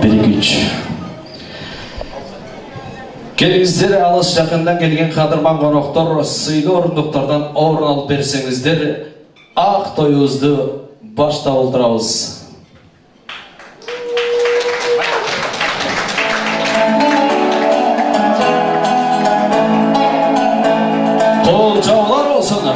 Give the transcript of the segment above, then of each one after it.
1-2-3. Келіңіздер, алыс жақындан келген қадырман қонақтар, сыйлы орындықтардан орын алып берсеңіздер, ақ тойымызды баштап отырамыз. Қол жаулар болсын.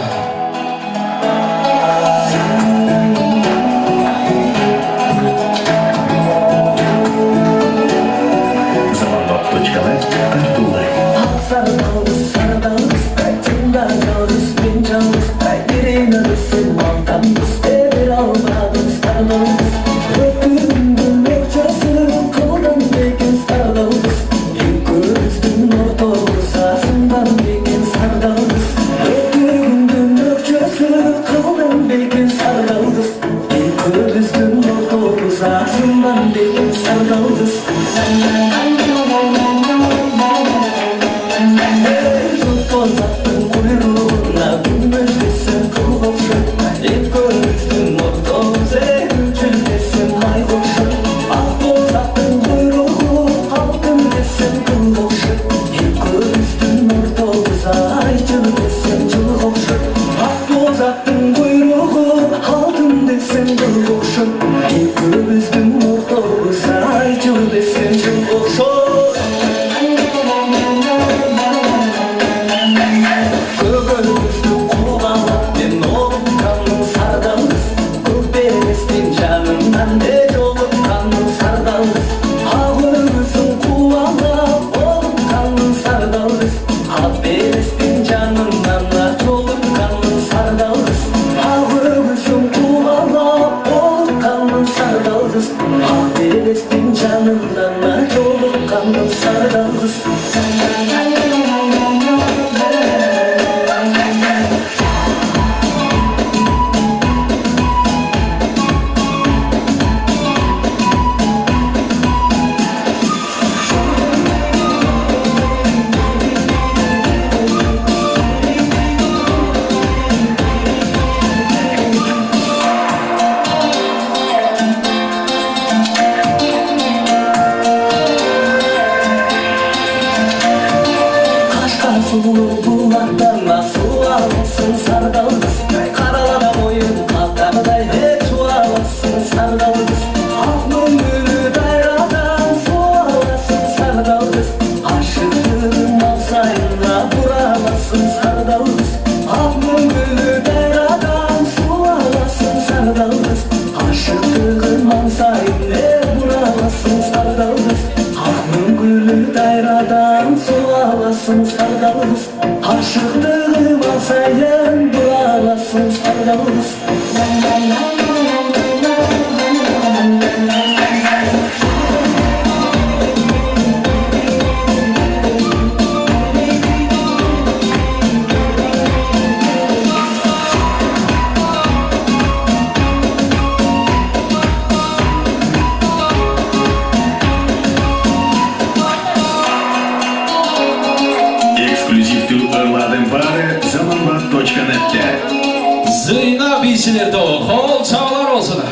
Zıyna bişilirdi o, kol çağlar olsun.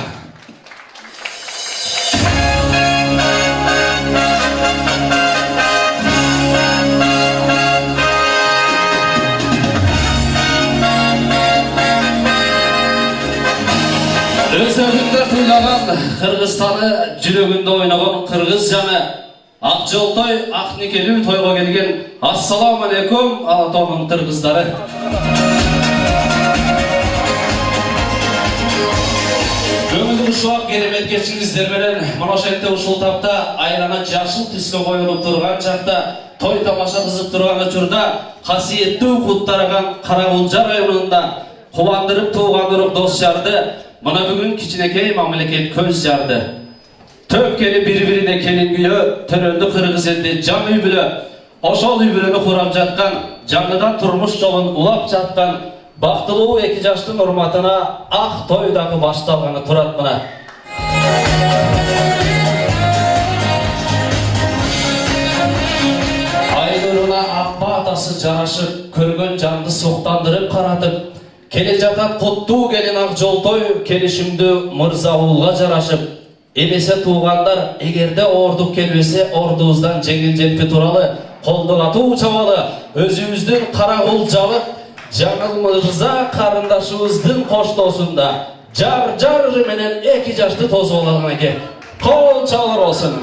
Öz önünde tıylanan Kırgızstan'ı жүрегінде ойнаған Kırgız janı Akjoltoy, Aknikeli toyga kelgen Assalamu alaikum Alatom'un Kırgızdары. Көңілді ұшуақ керемет кешіңіздер менен Моношетте ушул тапта айлана жашыл түскө коюлуп турган чакта той тамаша кызып турган учурда касиеттүү куттарган Каракулжа районунда кубандырып тууган урук дос жарды мына бүгүн кичинекей мамлекет көз жарды. Төп кели бири-бирине келин күйөө төрөлдү кыргыз элди жан үй бүлө ошол үй бүлөнү курап жаткан жаңыдан турмуш жолун улап жаткан бактылуу эки жаштын урматына ак той дагы башталганы турат мына. Айнуруна ак батасы жарашып, көргөн жанды суктандырып каратып, келе жатат куттуу келин Акжолтой келишимдүү мырза уулга жарашып, Emese tuğanlar, egerde orduk kelbese ordubuzdan jеңил жетпи туралы колдук атуу чабалы өзүбүздүн карагулчалык Жаңыл Мырза карындашыбыздын коштоосунда жар менен 2 жашты тосуп алган экен. Кол чалыр болсун.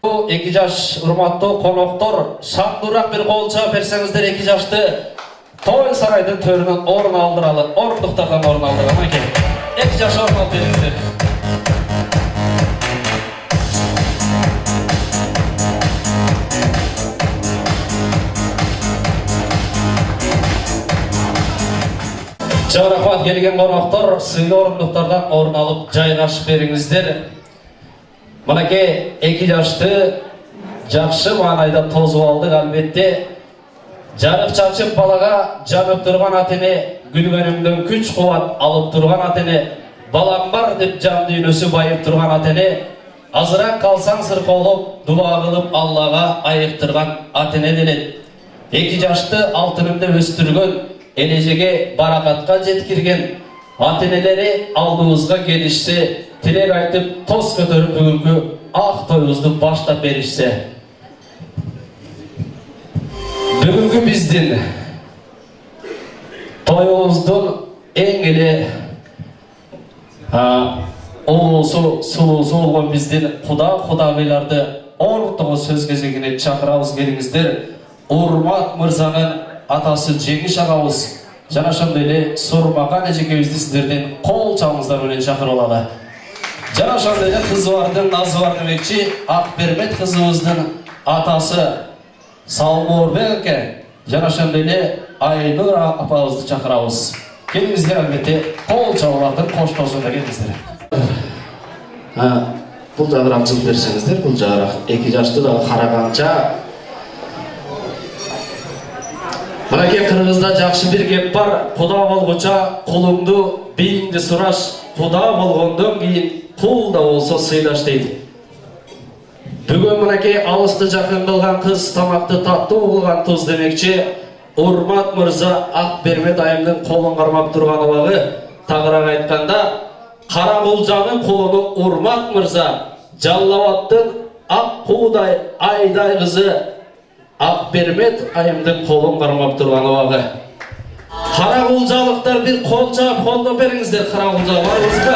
Bu 2 жаш урматтуу коноктор, шаңдуураак бир кол чаап берсеңиздер 2 жашты той сарайдын төрүнөн орун алдыралы, орындуктардан орун алдырган экен. 2 жаш орун алып бериңиздер. Чыгаракат келген коноктор, сыйлуу орындуктардан орун алып жайгашып бериңиздер. Мынакей 2 жашты жакшы маанайда тосуп алдык, албетте. Жарык чачып балага жанып турган атене, күлгөнүмдөн күч кубат алып турган атене, балам бар деп жан дүйнөсү байып турган атене, азыраак калсаң сыркоолоп, дуа кылып Аллага айыктырган атене денет. 2 жашты алтынымды өстүргөн, элежеге баракатка жеткирген атенелери алдыбызга келишсе, тилек айтып тос көтөрүп бүгүнкү ак тоюбузду баштап беришсе. Бүгүнкү биздин тоюбуздун эң эле улуусу, сулуусу болгон биздин кудагыйларды ортого сөз кезегине чакырабыз, келиңиздер. Урмат Мырзанын атасы Жеңиш агабыз жана ошондой эле Сурмакан эжекебизди сиздердин кол чабыңыздар менен чакырып алалы. Жана ошондой эле кызы бардын, назы бар демекчи, Акбермет кызыбыздын атасы Салмуурбек эке, жана ошондой эле Айнур апабызды чакырабыз. Келіңіздер, әлбетте, қол жаулардың қоштасуына келіңіздер. Бұл жағырақ жыл берсеңіздер, бұл жағырақ 2 жашты дағы қарағанша. Мінеке Қырғызда жақшы бір кеп бар, құда болғыча құлыңды бейінді сұраш, құда болғандан кейін құл да болса сыйлаш дейді. Бүгін мінеке алысты жақын қылған қыз, тамақты татты болған тұз демекші, Урмат Мырза Ақбермет айымның қолын қармап тұрған уағы, тағырақ айтқанда, Қарақұлжаның қолыны Урмат Мырза, Жаллауаттың ақ қудай айдай қызы Ақбермет айымның қолын қармап тұрған уағы. Қарақұлжалықтар бір қол жап, қолды беріңіздер, Қарақұлжа барыңыз ба?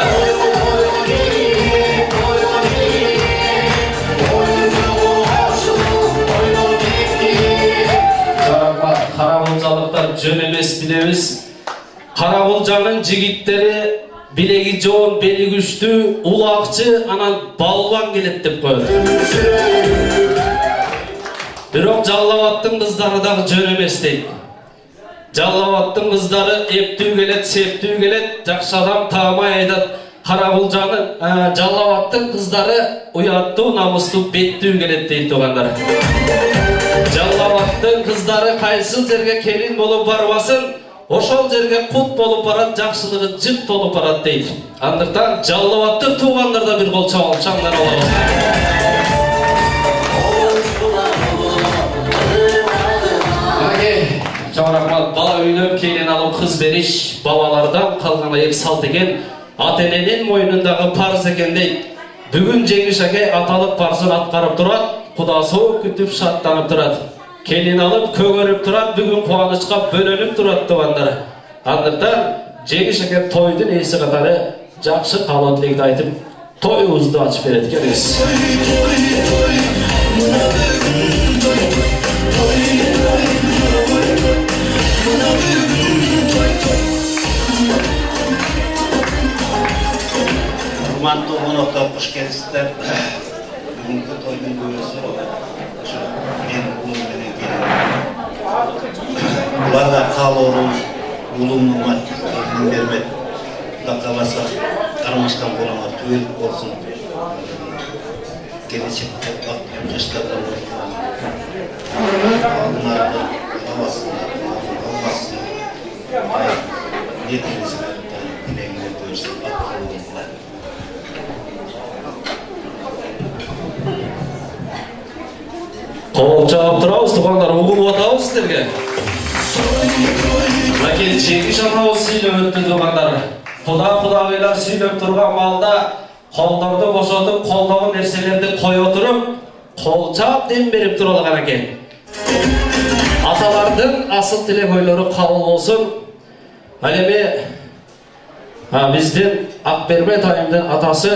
Қарақұлжалықтар жөн емес білеміз. Қарақұлжаның жігіттері білегі жоң, белі күшті, улақчы, анан балуан келет деп қойды. Бірақ Жаллауаттың қыздары дағы жөн емес дейді. Жаллауаттың қыздары ептүү келет, септүү келет, жақшы адам тағымай айтады. Қарақұлжаның Жаллауаттың қыздары ұяттуу, намыстуу, беттүү келет дейді туғандар. Жаллауаттың қыздары қайсыл жерге келин болып барбасын, ошол жерге құт болып барат, жақшылығы жып толып барат дейді. Андықтан Жаллауаттың туғандарда бір қол чабалып шаңдар алабыз. Чаңырақмат бала үйлеп келін алып қыз беріш, бабалардан қалған аяқ салт екен, ата-ененің мойнындағы парыз екен дейді. Бүгін Жеңіш әке аталық парызын атқарып тұрады, құдасы күтіп шаттанып тұрады. Келін алып көгеріп тұрады, бүгін қуанышқа бөленіп тұрады туғандары. Андықтан Жеңіш әке тойдың есі қатары жақсы қала тілекті айтып, тойыңызды ашып береді келіңіз. Құрметті қонақтар, қош келдіңіздер. Бүгінгі тойдың көбесі мен ұлымменен келдім. Бұларда қалуым, ұлымның келін бермеді. Құда қаласа қармашқан болаңар түгел болсын. Келешекте жастардан болған. Алдыңарды аласындар, алмасындар. Ниетіңізге тілегіңізді өрсін. Қол жауап тұрауыз, туғандар, ұғыл отауыз сіздерге. Мәкен Жеңіш анауыз сөйлеп өтті туғандар. Құда-құдағилар сөйлеп тұрған малда қолдарды босатып, қолдағы нәрселерді қой отырып, қол жауап дем беріп тұралған екен. Аталардың асыл тілек ойлары қабыл болсын. Әлеме бізден Ақбермет айымдың атасы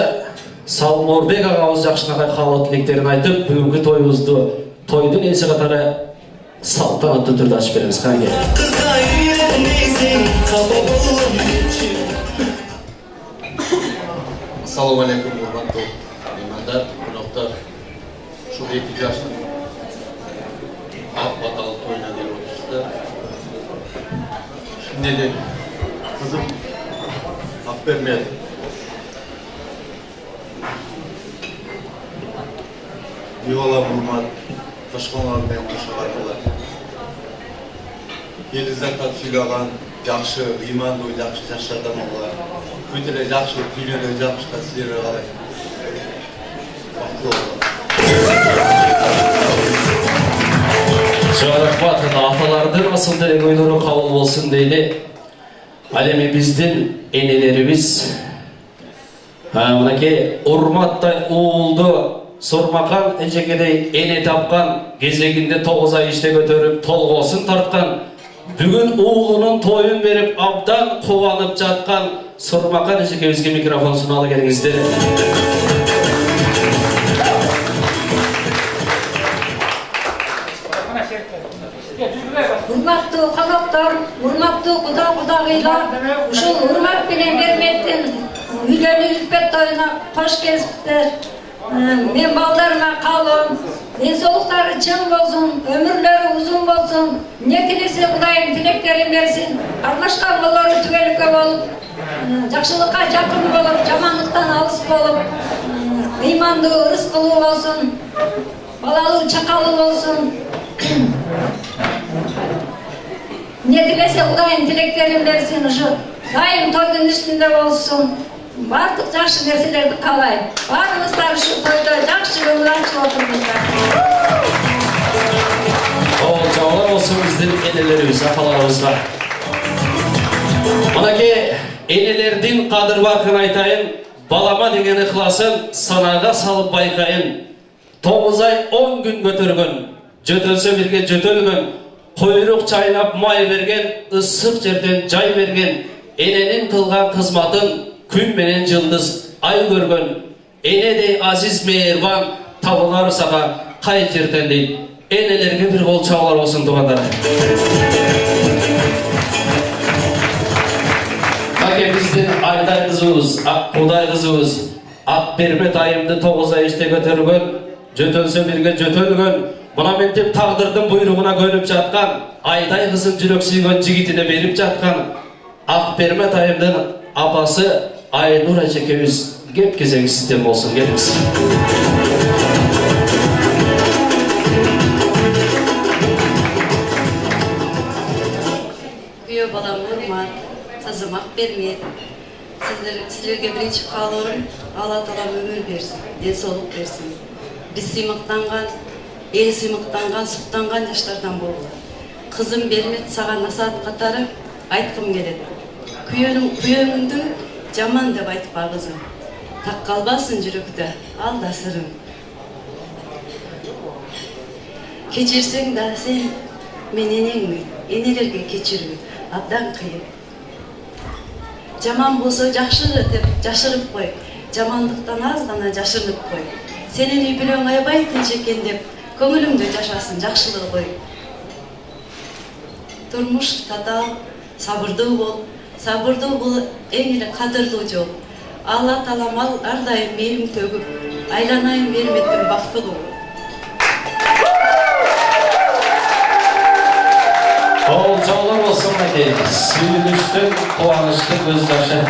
Салморбек ағауыз жақшынағай қалы тілектерін айтып, бүгінгі тойдың есі қатары салтанатты түрде ашып береміз. Қанге. Ассаламу алейкум, құрметті меймандар, қонақтар. Шу 2 жастың ақ баталы тойына келіп отырсыздар. Şimdiden kızım Ақбермет Ювала Бурмат Қашқонлармен қошағатылар. Елі зәкат сөйлеген жақшы, иманды, жақшы жастардан олар. Өтілі жақшы, күйлері жақшы қасиері қалай. Бақылы олар. Рахмат, аталардың асыл тілек ойлары қабыл болсын дейді. Әлеме біздің енелеріміз мінеке Урматтай уылды сормақан әжекедей ене тапқан, кезегінде 9 ай іште көтеріп толғосын тартқан, бүгін уылының тойын беріп абдан қуанып жатқан сормақан әжекемізге микрофон сұналы келіңіздер. Урматтуу қонақтар, урматтуу құда-құдағилар, ушул Урмат менен Берметтин үйлөнүү үзбет тойуна кош келипсиздер. Мен балдарыма калым, денсаулықтары чың болсын, өмірлері ұзын болсын, не тілесе Құдайым тілектерін берсін. Араласқан балалары түгелікке болып, жақсылыққа жақын болып, жамандықтан алыс болып, иманды ырыс қылу болсын, балалы чақалы болсын. Не тілесе Құдайым тілектерін берсін, дайым тойдың үстінде болсын. Барлық жақсы нәрселерді қалайым. Барыңыздар үшін тойда жақсы өмір ашып отырыңыздар. Жаулар болсын біздің енелеріміз, апаларымызға. Мұнаке, енелердің қадыр барқын айтайын, балама деген ықыласын санаға салып байқайын. 9 ай 10 күн көтерген, жөтелсе бірге жөтелген, қойрық чайнап май берген, ысық жерден жай берген, ененің қылған қызматын күн менен жылдыз ай көрген, енедей азиз мейірбан табылар саға қай жерден дейді. Енелерге бір қол чаулар болсын туғандар. Қаке бізден Айдай қызымыз, Аққудай қызымыз, Ақбермет айымды 9 ай іште көтерген, жөтелсе бірге жөтелген, мұна мектеп тағдырдың бұйрығына көніп жатқан, Айдай қызын жүрек сүйген жігітіне беріп жатқан, Ақбермет айымдың апасы Айнұр әжекеміз кеп кезегі сізден болсын, келіңіз. Күйеу балам Нұрмат, қызым Ақбермет. Сіздерге бірінші қалуым, Алла Тағала өмір берсін, денсаулық берсін. Біз сыймақтанған, ел сыймақтанған, сұқтанған жаштардан болды. Қызым Бермет саған насаат қатары айтқым келеді. Күйеуіңді жаман деп айтпа қызым. Так қалбасын жүректі, алда сырың. Кечерсең да сен мен енеңмін, енелерге кечіру, абдан қиын. Жаман болса жақшы деп жашырып қой, жамандықтан аз ғана жашырып қой. Сенің үй білең айбай тінчекен деп, көңілімді жашасын жақшылығы қой. Тұрмыш татал, сабырды бол, ең елі қадырлы жол. Алла Тағала ардайым мейірім төгіп, айланайын Берметтің бақыты бол. Ол жаулар болсын әке, сүйініштің, қуаныштың көз жашы.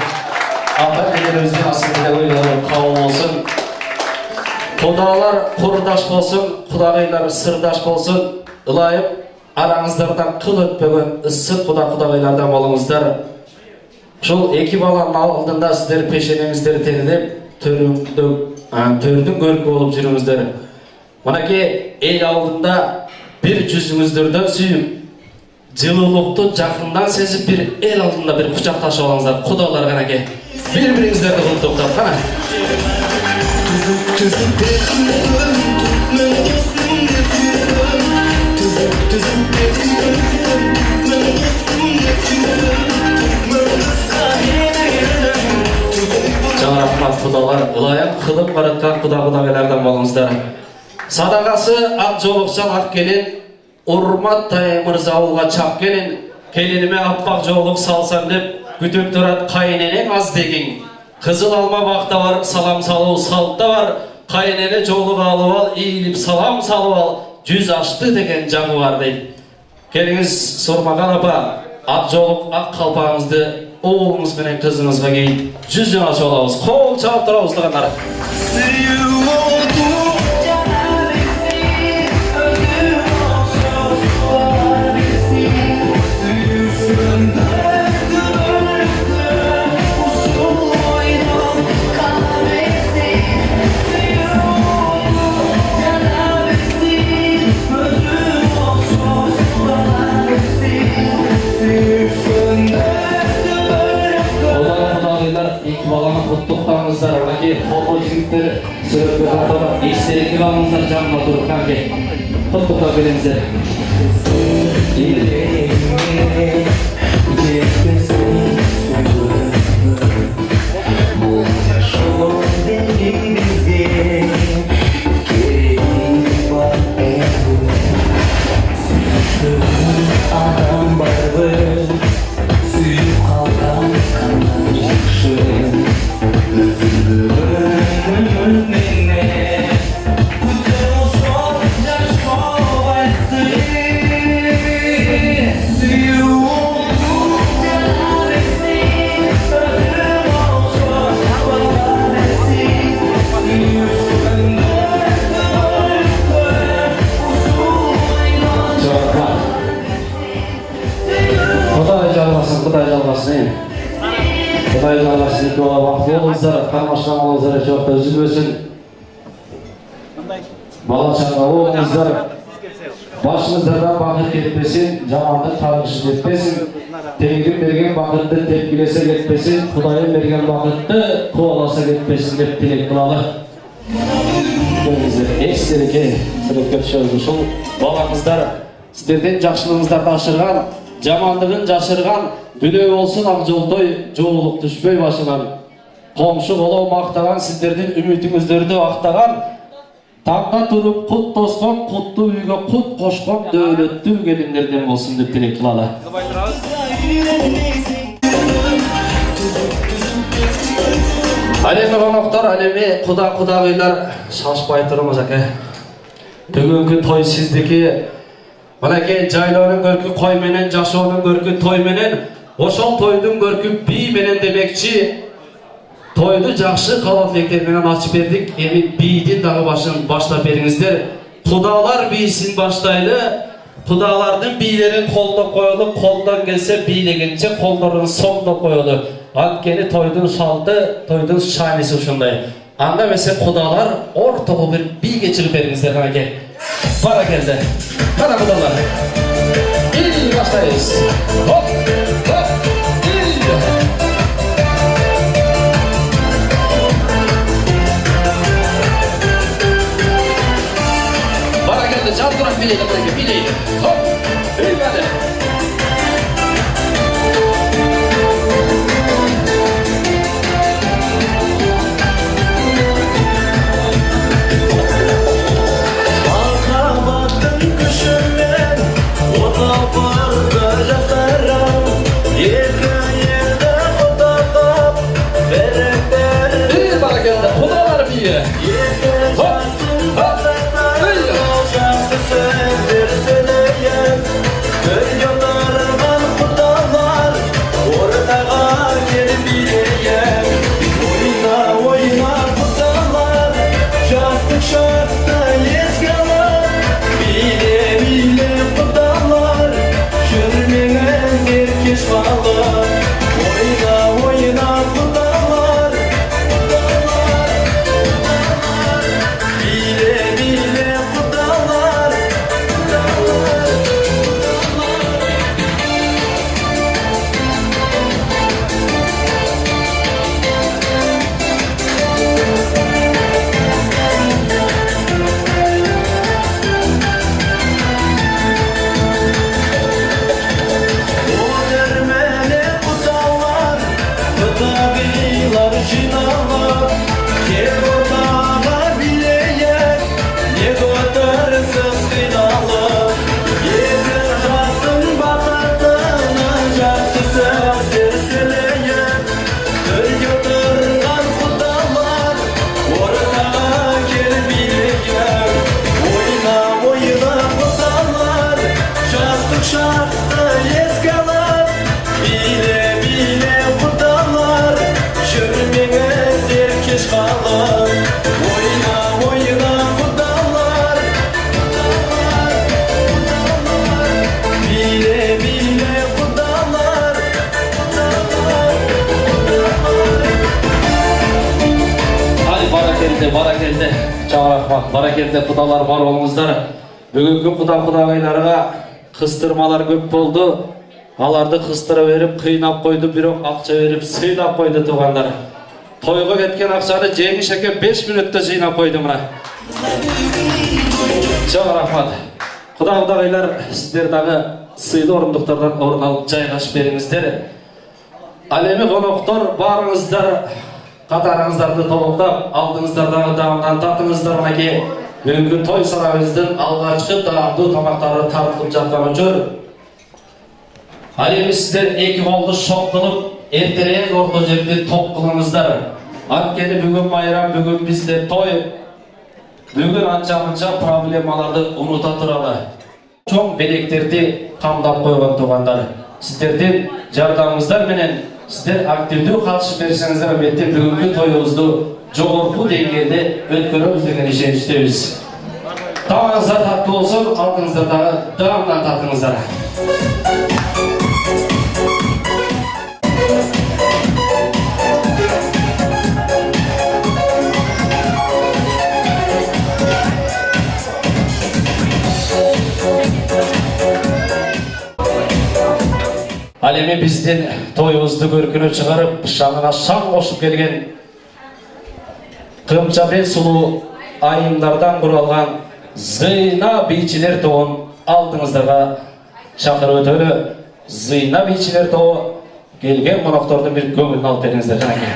Апа әкелерімізден асылында ойланып қауыл болсын. Құдалар құрдаш болсын, құдағайлар сырдаш болсын. Ылайып, араңыздардан қыл өтпеген ыссы құдағайлардан болыңыздар. Жол екі баланың алдында сіздер пешенеңіздер терілеп, төрдің көркі болып жүріңіздер. Мұнаке, ел алдында бір жүзіңіздерден сүйіп, жылылықты жақындан сезіп, бір ел алдында бір құшақташы олаңыздар. Құдалар ғанаке, бір-біріңіздерді құлттықтап, қана. Жаңа рахмат құдалар, ұлайын қылып қаратқан құдағайлардан болыңыздар. Садағасы ақ жолықсан ақ келін, Урмат Таймырза ауылға чап келін, келініме аппақ жолық салсам деп, күтіп тұрат қайненең аз деген. Қызыл алма бақта бар, салам салу салтта бар, қайнене жолық алып ал, иіліп салам салып ал, жүз ашты деген жағы бар дейді. Келіңіз Сормаған апа, ақ жолық ақ қалпағыңызды оғылыңыз менен қызыңызға кейін жүзден ашы олауыз. Қол чалып тұрауыз тұғандар. Құттықтаңыздар, әке, қолы жігіттер сөйлепке қартаға естеріңгі балыңыздар жанына тұрып қанке. Құттықтау келіңіздер. bağışlayın. Kudayın Allah sizi duağa vakti olunuzlar, karmaşkan olunuzlar, çok da üzülmesin. Bala çağa olunuzlar, başınızlardan bakıp gitmesin, zamanlık tanışı gitmesin. Tengin bergen bakıttı tepkilese gitmesin, Kudayın bergen bakıttı kovalasa gitmesin dep dilek kılalı. Eslerike türekep sözü sol balamızlar sizlerden жақшылығыңыздарды ашырған жамандығын жашырған дүние болсын ақ жолтой жолылық түшпей башынан қомшы болу мақтаған сіздердің үмітіңіздерді ақтаған таңға тұрып құт тосқан құтты үйге құт қошқан дөйлетті келіндерден болсын деп тілек қылады. Әлемі қонақтар, әлемі құда-құдағилар шашпай тұрмыз әке. Бүгінгі той сіздікі, мінеке жайлауның көркі қой менен, жашауның көркі той менен, ошол тойдың көркі би менен демекчи, тойды жақшы қалатліктермен ашып бердік, еми бийдің дағы башын баштап беріңіздер. Құдалар бейсін баштайлы, құдалардың бийлерін қолда қойылып, қолдан келсе бийлегенше қолдарын соңда қойылы. Анткени тойдун салты, тойдун шайнысы ушундай. Анда месе құдалар ортого бир би кечирип бериңиздер канаке. Бара келди. Кана құдалар. Ил баштайбыз. Хоп, хоп, ил. Бара келди, жалтырап билейди канаке, билейди. Хоп, ил баде. Баракелде құдалар бар олыңыздар. Бүгінгі құда-құдағайларға қыстырмалар көп болды. Аларды қыстыра беріп, қиынап қойды, бирок ақша беріп, сыйлап қойды туғандар. Тойға кеткен ақшаны жеңіш әке 5 минутта жинап қойды мына. Çox рахмат. Құда-құдағайлар, сіздер дағы сыйлы орындықтардан орын алып жайғаш беріңіздер. Әлемі қонақтар барыңыздар. Қатарыңыздарды толықтап, алдыңыздардағы дағымдан татыңыздар мәке. Бүгінгі той сарайымыздың алғашқы дағымды тамақтары тартылып жатқан жүр. Әлемі сіздер екі қолды шоқ қылып, ертерек орта жерде топ қылыңыздар. Анткени бүгін майрам, бүгін бізде той. Бүгін анша-мұнша проблемаларды ұмыта тұрады. Чоң белектерді қамдап қойған туғандар. Сіздерден жардамыңыздар менен сіздер активдүү катышып берсеңиздер албетте бүгүнкү тоюбузду жогорку деңгээлде өткөрөбүз деген ишеничтебиз. Тамагыңыздар таттуу болсун, алдыңыздардагы даамдан татыңыздар. эми биздин тоюбузду көркүнө чыгарып, шаңына шаң кошуп келген Кымчабек сулуу айымдардан куралган Зыйна бийчилер тобун алдыңыздарга чакырып өтөлү. Зыйна бийчилер тобу келген коноктордун бир көңүлүн алып бериңиздер жанагы.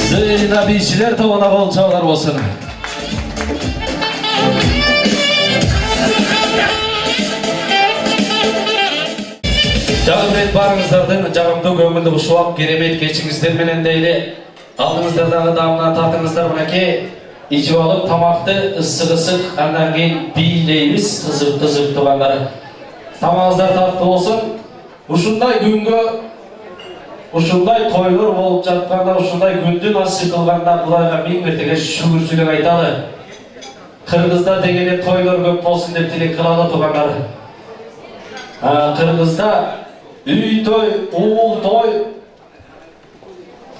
Zıйна бийчилер тобуна кол чабуулар болсун. Жагымдуу барыңыздардын жагымдуу көңүлдүү ушуак керемет кечиңиздер менен дейли. Алдыңыздардагы даамдан тартыңыздар мынакей. Ичип алып тамакты ысык андан кийин бийлейбиз кызык туугандар. Тамагыңыздар тартып болсун. Ушундай күнгө ушундай тойлор болуп жатканда, ушундай күндү насип кылганда Кудайга миң мертеге шүгүрчүлүк айталы. Кыргызда дегенде тойлор көп болсун деп тилек кылалы туугандар. Кыргызда үй той, уул той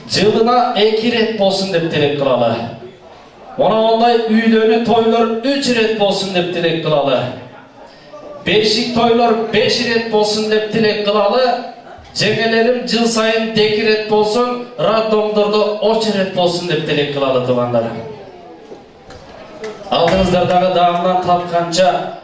жылына 2 рет болсун деп тилек кылалы. Ондай үйлөнүү тойлор 3 рет болсун деп тилек кылалы. Бешик тойлор 5 рет болсун деп тилек кылалы. Жеңелерим жыл сайын 2 рет болсун, роддомдордо 3 рет болсун деп тилек кылалы туугандар. Алдыңыздардагы даамдан тапканча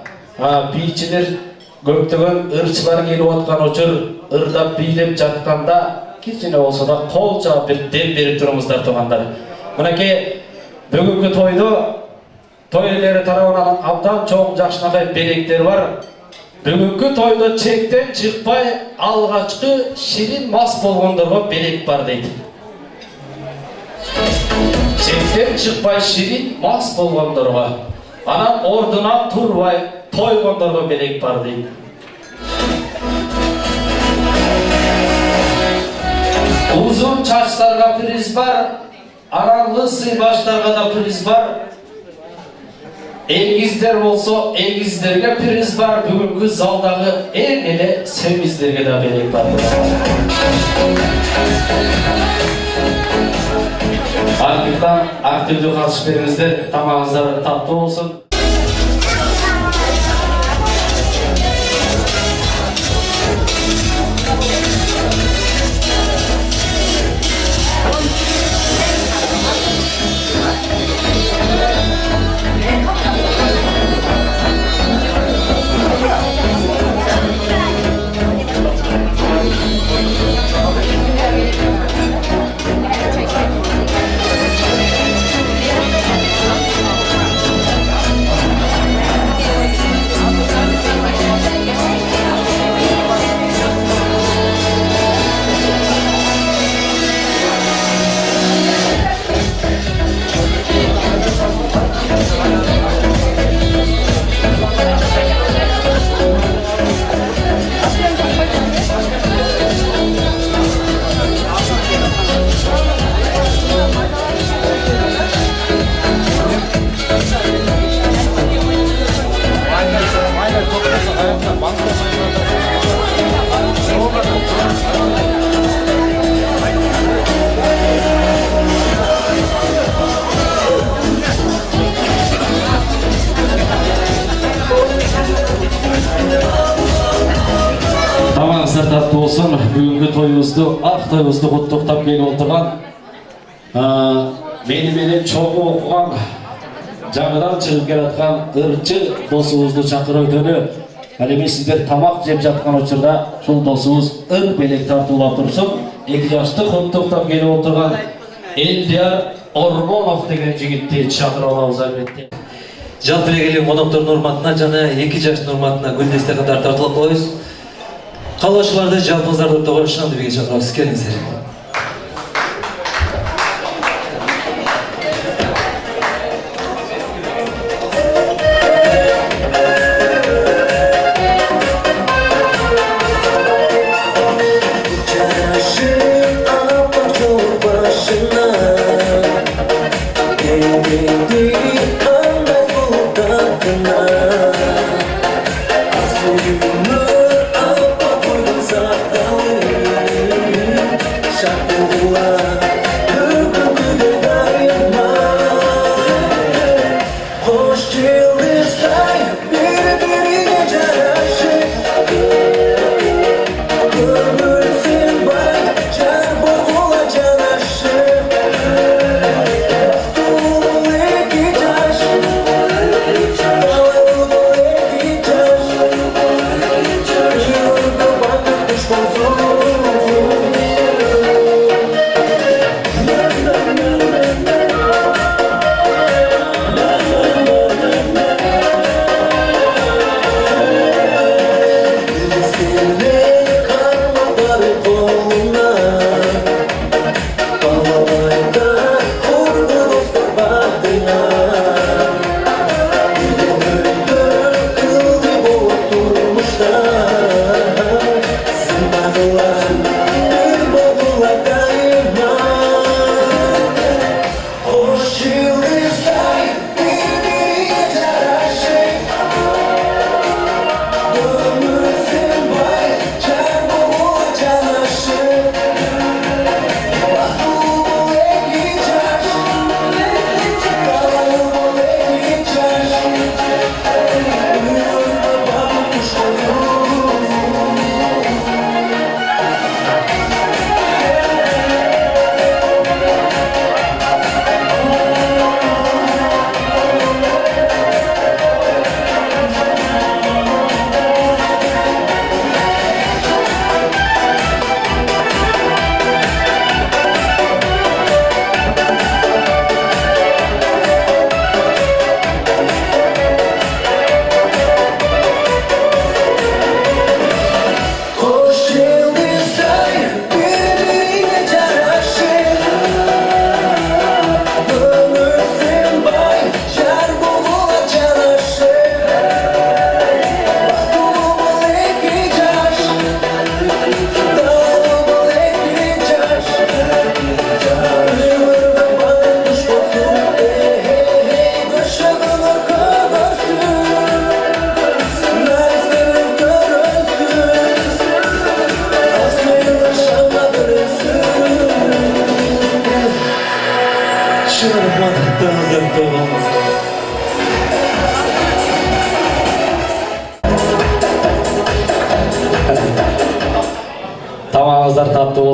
бийчилер көптөгөн ырчылар келип аткан учур ырдап бийлеп жатканда кичине болсо да кол жаап бир дем берип туруңуздар туугандар. Мынакей бүгүнкү тойдо той ээлери тарабынан абдан чоң жакшынакай белектер бар. Бүгүнкү тойдо чектен чыкпай алгачкы ширин мас болгондорго белек бар дейт. Чектен чыкпай ширин мас болгондорго, анан ордунан турбай тойгондорго белек бар дейт. Uzun çaçlarga priz var, aranlı sıybaşlarga da priz var. Egizler olsa egizlerge priz var, bugünkü zaldağı en ele semizlerge de belek var. Ardından aktifli karşılarınızda tamamınızda tatlı olsun. Тамаңыздар татты болсын. Бүгінгі тойымызды, ақ тойымызды құттықтап келіп отырған менен чоң оқыған, жаңыдан шығып келатқан ырчы досуымызды шақырып өтөні. Әлеме сіздер тамақ жеп жатқан учурда шул досуымыз ыр белек тартуулап турсун. 2 жашты құттықтап келіп отырған Элдияр Ормонов деген жигитти шақырып алабыз албетте. Жалпы эле коноктордун урматына жана 2 жаштын урматына гүлдесте катар тартылып коебуз. Калоочуларды жалпыңыздарды тоғыр Шандыбекке чакырабыз. Келиңиздер.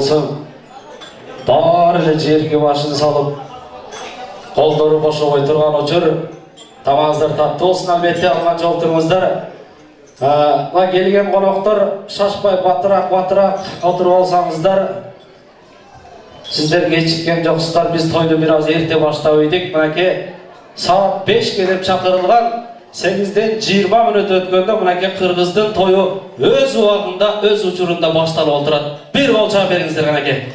болсун, баары эле жерге башын салып, колдору бошобой турган учур тамагыңыздар таттуу болсун. Албетте алган жолтуруңуздар. Мына келген коноктор шашпай батыраак отуруп алсаңыздар. Сиздер кечиккен жоксуздар, биз тойду бир аз эрте баштап ийдик. Мынакей саат 5 деп чакырылган. 8ден 20 мүнөт өткөндө мынакей кыргыздын тою өз убагында, өз учурунда башталып отурат. Бир кол чаап бериңиздер канакей.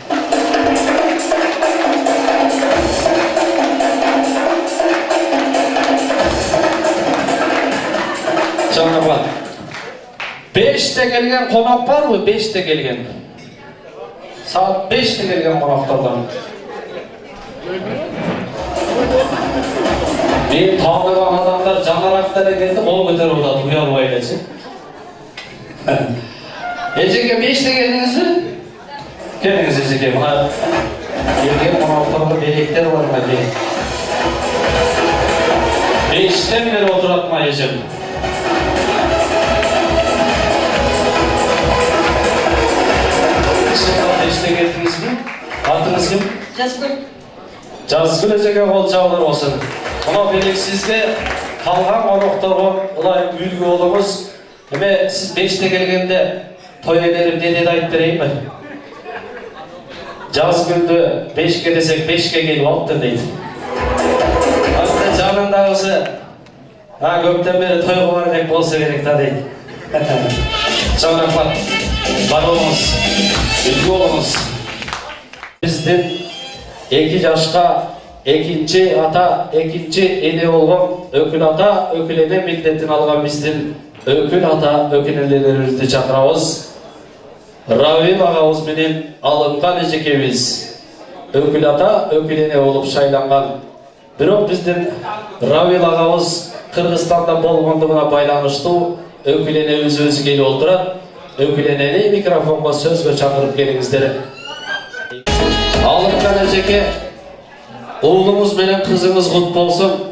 Чаңырбат. 5те келген конок барбы? 5те келген. Saat 5'te gelgen konaklardan. Bir tanıgan adamlar canaraklara geldi, o kadar orada duyar ailesi. Eceke 5'te geldiniz mi? Geldiniz Eceke, buna gelgen konaklarda melekler var mı? 5'ten beri oturatma Eceke. İşte geldiniz mi? Adınız kim? Жазгүл. Жазгүл Eceke kol çağlar olsun. Ona belek sizde kalgan konuktorga ılay ülgü olunuz. Hemen siz 5'te gelgende toy ederim dedi ayıp vereyim mi? Жазгүлді 5'ke desek 5'ke gelip alıptır deydi. Aslında canındağısı köpten beri toy kıvaracak bolsa gerek da deydi. Çok rahmat. Var olunuz. Ülgü olunuz. Bizden 2 yaşka ekinci ata, ekinci ene olgan ökül ata, ökül ene milletin algan bizden ökül ata, ökül enelerimizni çakırabız. Ravil ağabız menen alıngan Ecekemiz. Ökül ata, ökül ene olup şaylangan. Bирок bizden Ravil ağabız Kırgızstanda bolgonduguna baylanıştуу ökül enemiz özü gelip oldurat. Ökül eneni mikrofonga sözgө çakırıp geliңиздер. Alıngan Eceke, oğlumuz menen kızınız kut bolsun.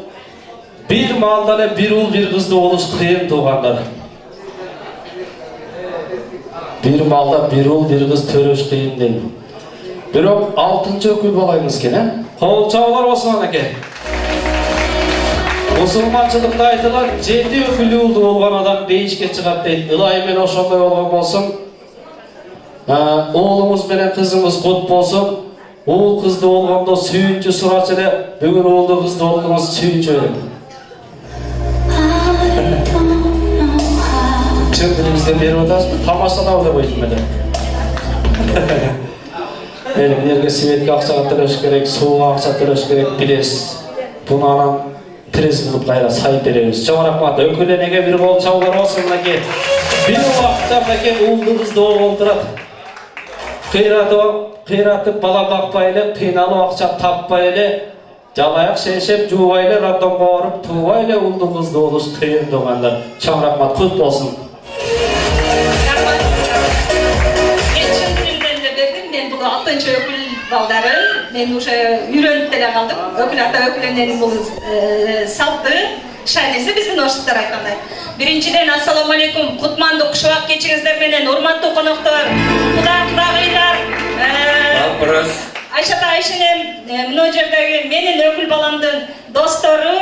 Bir maldan bir ul bir kızdı oluş kıyın tuğanlar. Bir malda bir ul bir kız töröş kıyın değil. Bирок 6-cı ökül balayınız kene. Kol çağlar olsun anake. Musulmançılıkta aytılan 7 ökülü uldu olgan adam değişke çıkart deydi. Ilayı men oşonday olgan bolsun. Oğlumuz menen kızımız kut bolsun. Oğul kızdı olganda sүйүнчү сурачы эле, бүгүн oğuldu kızdı olganız sүйүнчү эле. Чын дилиңизден берип атасызбы? Тамашалап деп коюштум эле. Эле светке акча төлөш керек, сууга акча төлөш керек билесиз. Буну анан пресс кылып кайра сайып беребиз. Чоң рахмат. Өкүл энеге бир кол чабуулар болсун мынакей. Бир убакытта мынакей oğuldu kızды болгон турат. Kıyratып бала бакпай эле, кыйналып акча таппай эле, жалаяк шешеп, жуубай эле, роддомго барып, туубай эле улду кызды болуш кыйын тугандар. Чоң рахмат, кут болсун. Рахмат. Мен чын тилден эле бердим, мен бул 6-чы өкүл балдарын, мен уже үйрөнүп деле калдым. Өкүл ата өкүл эненин бул салты, шайнеси биздин оштуктар айткандай. Биринчиден ассаламу алейкум, кутмандуу кушубак кечиңиздер менен, урматтуу коноктор, кудагыйлар. Айшата Айшенем, мына жердеги менин өкүл баламдын достору,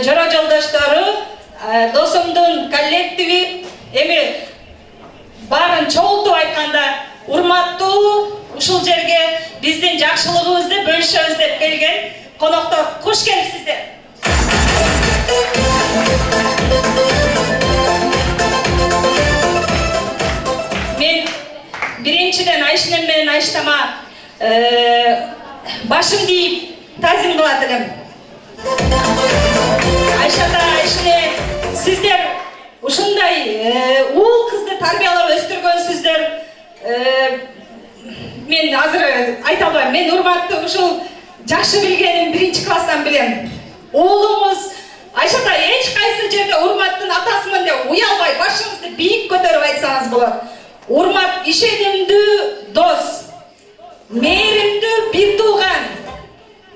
жора жолдоштору, досумдун коллективи, эми баарын чогултуп айтканда, урматтуу ушул жерге биздин жакшылыгыбызды бөлүшөбүз деп келген коноктор, куш келипсиздер. Мен биринчиден Айшенем менен Айштама башым дейip тазим кылат элем. Айшата Айшене, сиздер ушундай уул кызды тарбиялап өстүргөнсүздөр. Мен азыр айта албайм. Мен урматтуу ушул жакшы билгеним 1-класстан билем. Уулуңуз Айшата эч кайсы жерде урматтын атасымын деп уялбай башыңызды бийик көтөрүп айтсаңыз болот. Урмат ишенимдүү дос, мээримдүү бир тууган,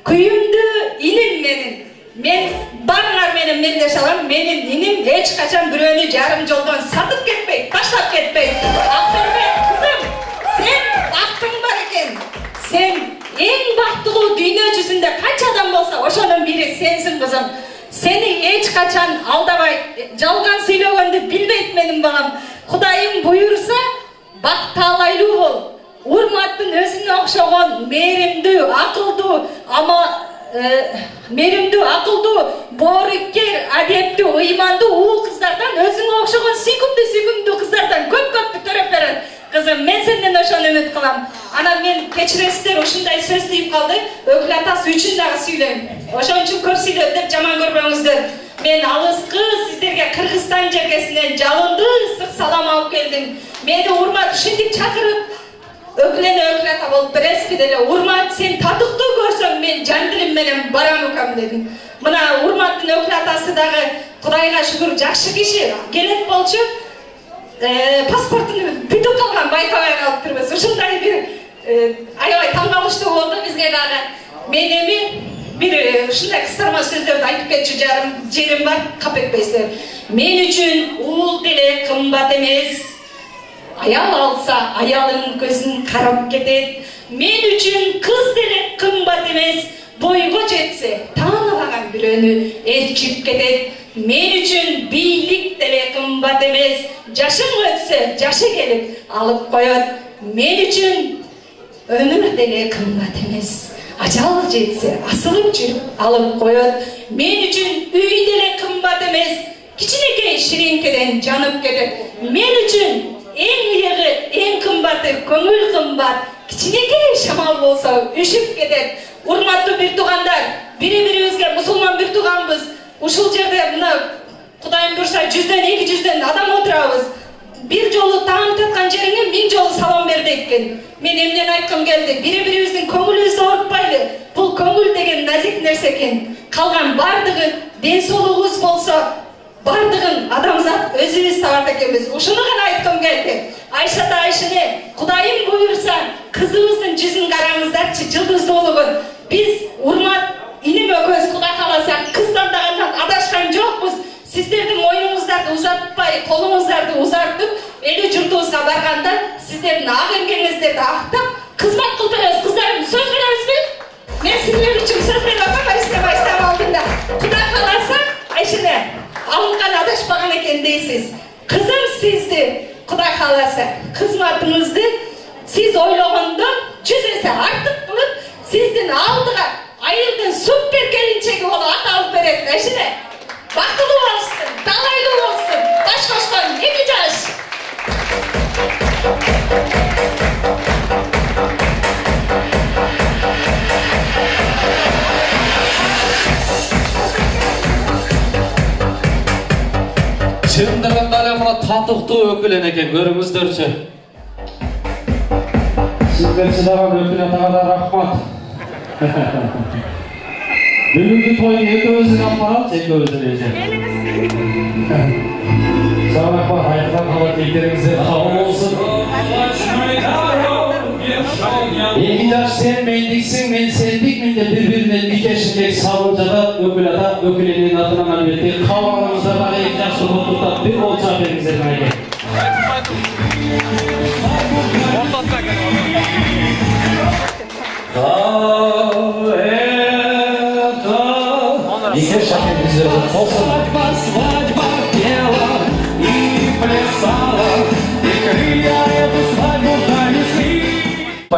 күйүмдүү иним менин. Мен баарыңар менен мелдеше алам. Менин иним эч качан бирөөнү жарым жолдон сатып кетпейт, таштап кетпейт. Акбербек кызым, сен бар экен. Sen eң бактылуу дүйнө жүзүндө канча адам болсо, ошонун бири сенсиң кызым. Seni эч качан алдабайт, жалган сүйлөгөндү билбейт менин балам. Кудайым буйурса, бакталайлуу бол. Урматтын өзүнө окшогон мээримдүү, акылдуу, бооруккер, адептүү, ыймандуу уул кыздардан, өзүңө окшогон сүйкүмдүү кыздардан көп төрөп берет. Кызым, мен сенден ошону үмүт кылам. Анан мен кечиресиздер, ушундай сөз тийип калды. Өкүл атасы үчүн дагы сүйлөйм. Ошон үчүн көп сүйлөп деп жаман көрбөңүздөр. Мен алыскы сиздерге Кыргызстан жергесинен жалынды ысык салам алып келдим. Мени урмат ушинтип чакырып, өкүл ата болуп бересизби деле. Урмат, сен татыктуу көрсөң, мен жан дилим менен барам укам дедим. Мына урматтын өкүл атасы дагы Кудайга шүгүр жакшы киши. Келет болчу, паспортун бүтүп калган, байкабай калыптырбыз. Ушундай бир аябай таң калыштуу болду бизге дагы. Мен эми бир ушундай кыстарма сөздөрдү айтып кетчү жерим бар, капетпейсиздер. Мен үчүн уул деле кымбат эмес. Аял алса, аялын көзүн карап кетет. Мен үчүн кыз деле кымбат эмес. Бойго жетсе, таанылаган бирөөнү элчип кетет. Мен үчүн бийлик деле кымбат эмес. Жашым өтсө, жашы келип алып коет. Мен үчүн өмүр деле кымбат эмес. Ажал жетсе, асылып жүрүп алып коет. Мен үчүн үй деле кымбат эмес. Кичинекей ширинкеден жанып кетет. Мен үчүн эң ыйыгы, эң кымбаты көңүл кымбат. Кичинекей шамал болсо үшүп кетет. Урматтуу бир туугандар, бири-бирибизге мусулман бир тууганбыз. Ушул жерде мына Кудайым буйрса 100-200 адам отурабыз. Бир жолу таң таткан жериңе 1000 жолу салам бер дейт. Мен эмнени айткым келди? Бири-бирибиздин көңүлүбүздү оорутпайлы. Бул көңүл деген назик нерсе экен. Калган бардыгы ден соолугубуз болсо, бардыгын адамзат өзүбүз табат экенбиз. Ушуну гана айткым келди. Айшата Айшене, Кудайым буйрса, кызыбыздын жүзүн караңыздарчы, жылдыздуулугун. Биз урмат иним экөөбүз Кудай кааласа кыз тандагандан адашкан жокпуз. Сиздердин моюнуңуздарды узатпай, колуңуздарды узартып, эли журтубузга барганда сиздердин ак эмгегиңиздерди актап, кызмат кылып беребиз. Кыздарым, сөз беребизби? Мен сиздер үчүн сөз берип атам, айстам алдында. Кудай кааласа, Айшене, алынган адашпаган экен дейсиз. Кызым, сизди Кудай кааласа, кызматыңызды сиз ойлогондон 100 эсе артык кылып, сиздин алдыга айылдын супер келинчеги болуп аталып берет. Айшене, бактылуу болсун, талайлуу болсун. Баш кошкон 2 жаш. Чындыгында эле мына татыктуу өкүл экен, көрүңүздөрчү. Сиздер чыдаган өкүл атага да рахмат. Бүгүнкү тойун экөөбүздүн алып барабыз, экөөбүздүн эже. Сау рахмат, айткан кала тийтериңиздер кабыл болсун. Эки жаш сен мендиксиң, мен сендикмин деп бири-биринен никешиндек салып жатат. Өкүл ата, өкүл эненин атынан албетте кабагыңызда бар эки жашты куттуктап бир болча бериңиздер майке. Никеш шакендиздер болсун.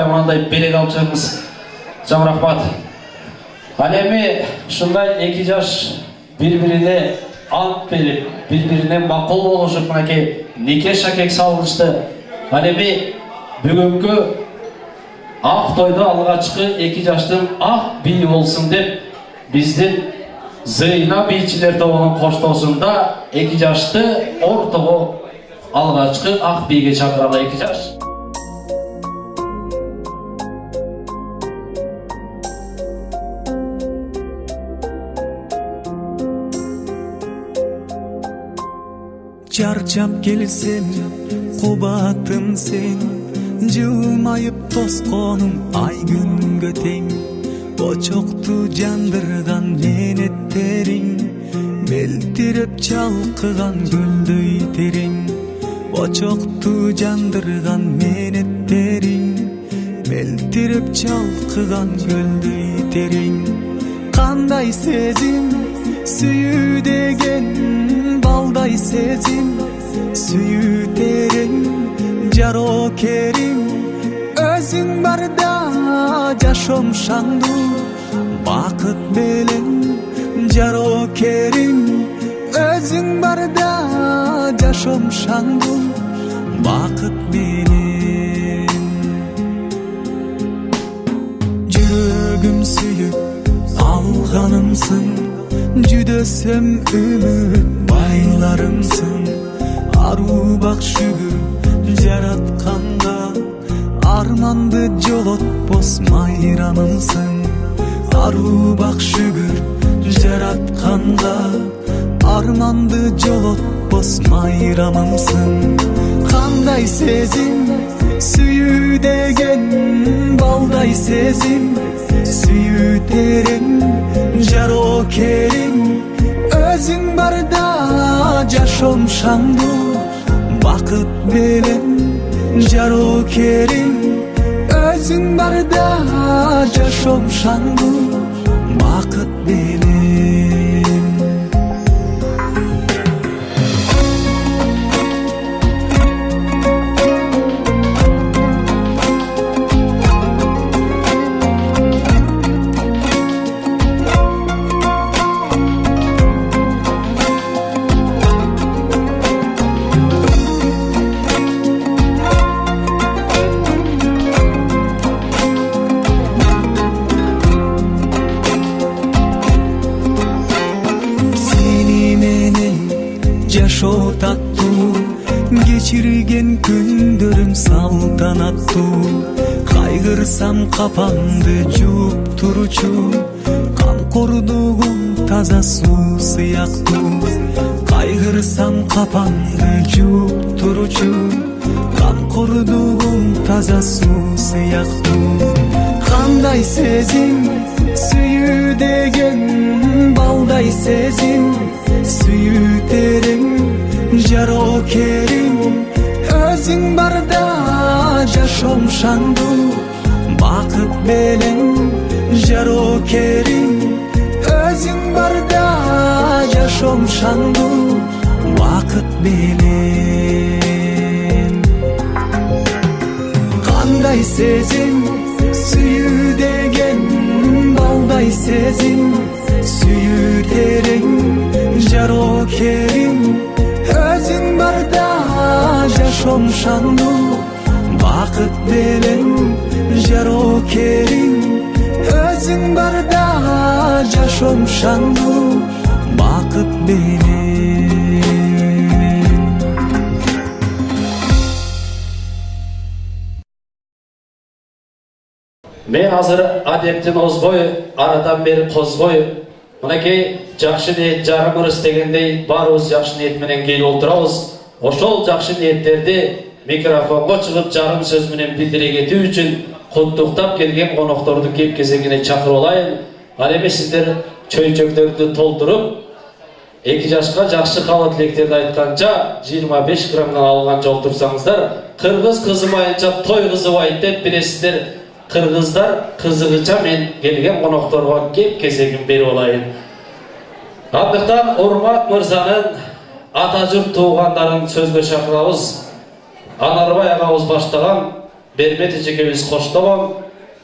Мындай белек алып жатыңыз. Жан рахмат. Ал эми ушундай эки жаш бири-бирине ант берип, бири-бирине макул болушуп, мынакей никеш шакек салышты. Ал эми бүгүнкү ак тойдо алгачкы эки жаштын ак бийи болсун деп биздин Зыйна бийчилер тобунун коштоосунда эки жашты ортого алгачкы ак бийге чакыралы. Эки жаш. Чарчап келсем, кубатым сен, жылмайып тосконум ай күнгө тең. Бочокту жандырган менеттериң, мелтиреп чалкыган көлдөй терең. Бочокту жандырган менеттериң, элтирип чалкыган көлдөй терең. Кандай сезим сүйүү деген, балдай сезим сүйүү терең. Жарокерим өзүң барда жашоом шаңдуу бакыт белең. Жарокерим өзүң барда жашоом шаңдуу бакыт белең. Жүрөгүм сүйүп алганымсың, жүдөсөм үмүт байларымсың. Аруу бак шүгүр жаратканга, арманды жолотпос майрамымсың. Аруу бак шүгүр жаратканга, арманды жолотпос майрамымсың. Кандай сезим сүйүү деген, балдай сезим сүйүү терең. Жарокерим өзүң барда жашоом шаңдуу бакыт белең. Жарокерим өзүң барда жашоом шаңдуу бакыт белең. Жашоо таттуу, кечирген күндөрүм салтанаттуу. Кайгырсам капамды жууп туручу, камкордугум таза суу сыяктуу. Кайгырсам капамды жууп туручу, камкордугум таза суу сыяктуу. Кандай сезим сүйүү деген, балдай сезим сүйүү терең. Жарокерим өзүң барда жашоом шаңдуу бакыт белең. Жарокерим өзүң барда жашоом шаңдуу бакыт белең. Кандай сезим сүйүү деген, балдай сезим сүйүү терең. Жарокерим өзүң барда жашоом шаңдуу бакыт белең. Жарокерим өзүң барда жашоом шаңдуу бакыт белең. Мен азыр адептин озбой, арадан бери козбой, мынакей жакшы ниет жарым ырыс дегендей баарыбыз жакшы ниет менен келип отурабыз. Ошол жакшы ниеттерди микрофонго чыгып жарым сөз менен билдире кетүү үчүн куттуктап келген конокторду кеп кезегине чакырып алайын. Ал эми сиздер чөйчөктөрдү толтуруп, 2 жашка жакшы каалоо тилектерди айтканча 25 граммдан алган жол турсаңыздар, кыргыз кызымайынча той кызыбайт деп билесиздер. Кыргыздар кызыгыча мен келген конокторго кеп кезегин берип алайын. Андыктан Урмат мырзанын ата журт туугандарын сөзгө чакырабыз. Анарбай агабыз баштаган, Бермет эжекебиз коштогон,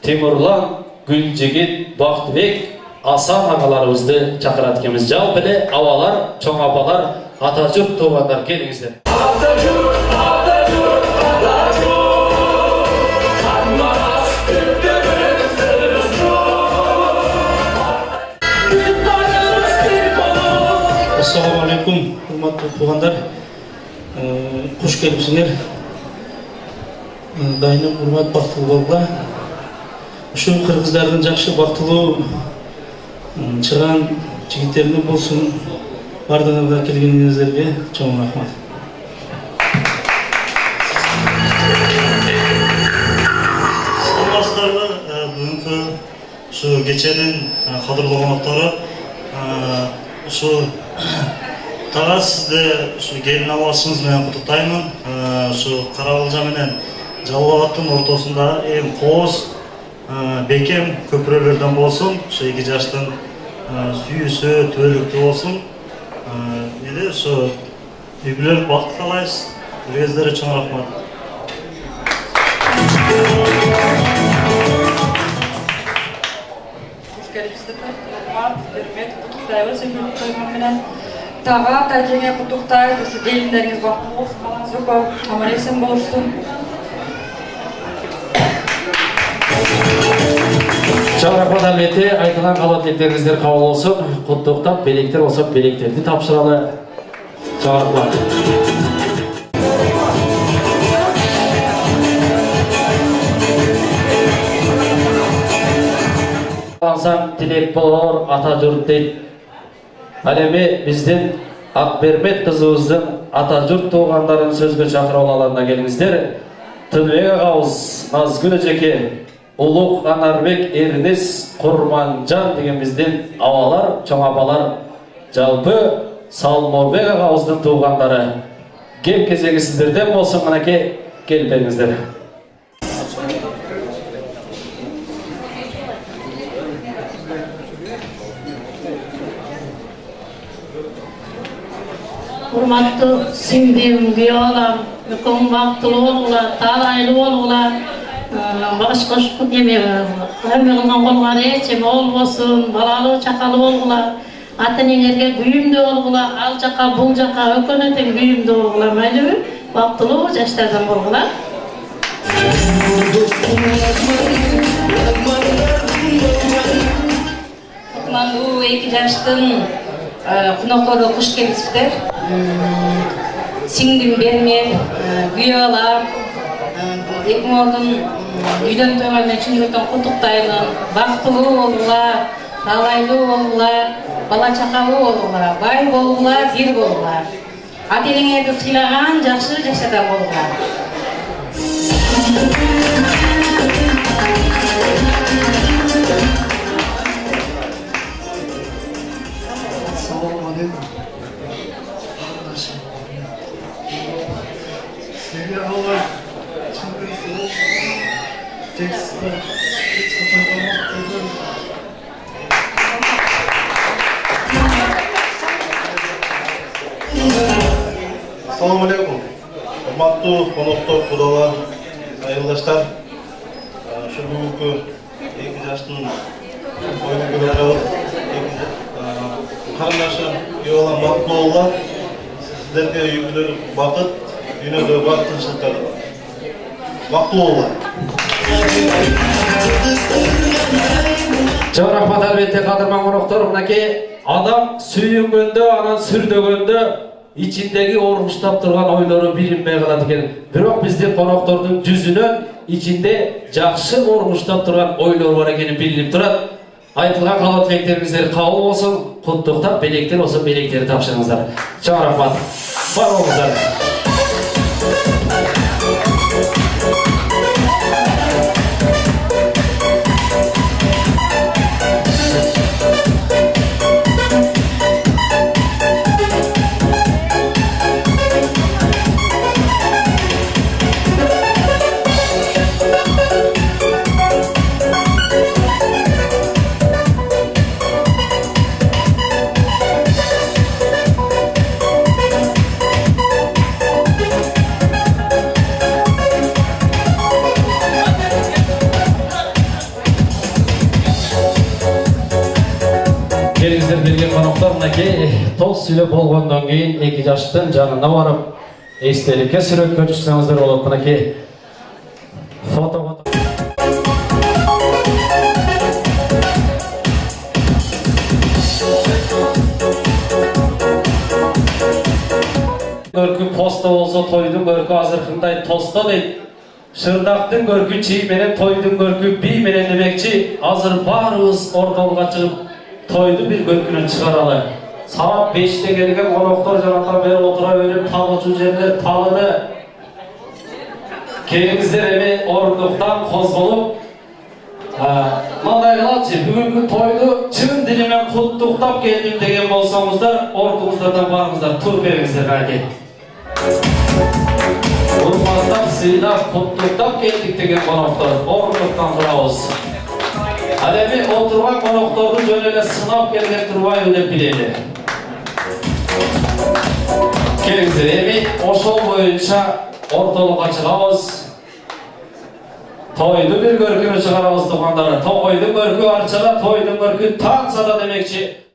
Тимурлан, Гүлжигит, Бактыбек, Асан агаларыбызды чакырат экенбиз. Жалпы эле абалар, чоң апалар, ата журт туугандар келиңиздер. Ассаламу алейкум, урматтуу туугандар. Куш келипсиңер. Дайыным урмат бактылуу болгула. Ушул кыргыздардын жакшы бактылуу чыган жигиттерине болсун. Бардыгыңарга келгениңиздерге чоң рахмат. Саламатсыздарбы? Бүгүнкү ушу кеченин кадырлуу коноктору ушу тага сизди ушу келин абасыңыз менен куттуктаймын. Ушу Карабалжа менен Жалбағаттың ортасында эң қоғыз бекем көпірөлерден болсын, ошо 2 жаштың сүйүүсү түбөлүктүү болсын. Неде ошо үй-бүлөлүк бакыт каалайбыз. Өзүлөрү чоң рахмат. Таға тәжіңе құттықтайыз, осы дейіндеріңіз бақыт болсын, қалаңыз көп, аман есен болсын. Чоң рахмат әлбетте, айтылған қала тілектеріңіздер қабыл болсын, құттықтап, белектер болса белектерді тапсыралы. Чоң рахмат. Ансаң тілек болор ата жұрт дейді. Әлеме бізден Ақбермет қызымыздың ата жұрт туғандарын сөзге шақыра аларына келіңіздер. Тынбек ағауыз, Назгүл әжеке, Ұлық Анарбек Ернес Құрманжан деген бізден авалар, чоң апалар, жалпы Салморбек ағауыздың туғандары. Кеп кезегі сіздерден болсын, мінеке келіп беріңіздер. Урматтуу сиңдим, күйөөм, экөөң бактылуу болгула, таалайлуу болгула. Башка эме кылган колгон эч эме болбосун, балалуу чакалуу болгула. Ата-энеңерге күйүмдүү болгула, ал жака бул жака экөөнө тең күйүмдүү болгула, майлыбы? Бактылуу жаштардан болгула. Кутмандуу 2 жаштын кунактору куш келипсиздер. Сиңдим Бермет, күйөөм, 2 ордун үйдөн тойгону чын жүрөктөн куттуктаймын. Бактылуу болгула, таалайлуу болгула, бала чакалуу болгула, бай болгула, бир болгула. Ата-энеңерди сыйлаган жакшы жашадан болгула. Assalamu alaikum. Hurmatlı konoktор, kudalар, айылдаштар. Şu бүгүнкү 2 жаштын ойunu көрүп жатабыз. Карындашым, үй балам бактылуу болгула. Сиздерге үй-бүлөлүк бакыт, дүйнөдө бак тынчтык. Бактылуу болгула. Чоң рахмат әлбетте кадырман коноктор, мынакей адам сүйүнгөндө, анан сүрдөгөндө içindeki ormuştap durgan oyları bilinmeye kalad eкен. Bирок bizdin konoktorдун жүзүнөн içinde jakşı ormuştap durgan oylar var ekeni bilinip turat. Aytılgan kala tilekтериңиздер кабыл болсун, куттуктап, белектер болсо белектерди тапшырыңыздар. Чоң рахмат. Бар болуңуздар. Келіңіздер берген қонақтар, мынакей тоз сүйлөп болгондон кийин 2 жаштын жанына барып, эстеликке сүрөткө түшсөңүздөр болот. Мынакей фото. Көркү поста болсо тойдун көркү азыркындай тоста дейт. Шырдактын көркү чий менен тойдун көркү бий менен демекчи, азыр баарыбыз ортолуга чыгып toydu bir görkünü çıkaralı. Saat 5'te gelgen konoktор janatan beri otura verip talıcı жерler talıdı. Kelingizler emi orunduktan kozgolup Manday kılatçı, bugünkü toydu çın dilime kutluktap geldim degen bolsаңыздар, ortumuzlardan barыңыздар, tur beringizler belki. Urmandap, sıylap, kutluktan geldik деген konuklar. Orluktan durabız. Alemi oturgan konuklarını jönele sınap gelgen turbayı ödep bileli. Kelingizler, emi oşol boyunca ortalığa çıkabız. Toydu bir görkünü çıkarabız tuğandары. Toydu görkü arçada, toydu görkü tansada demekçi.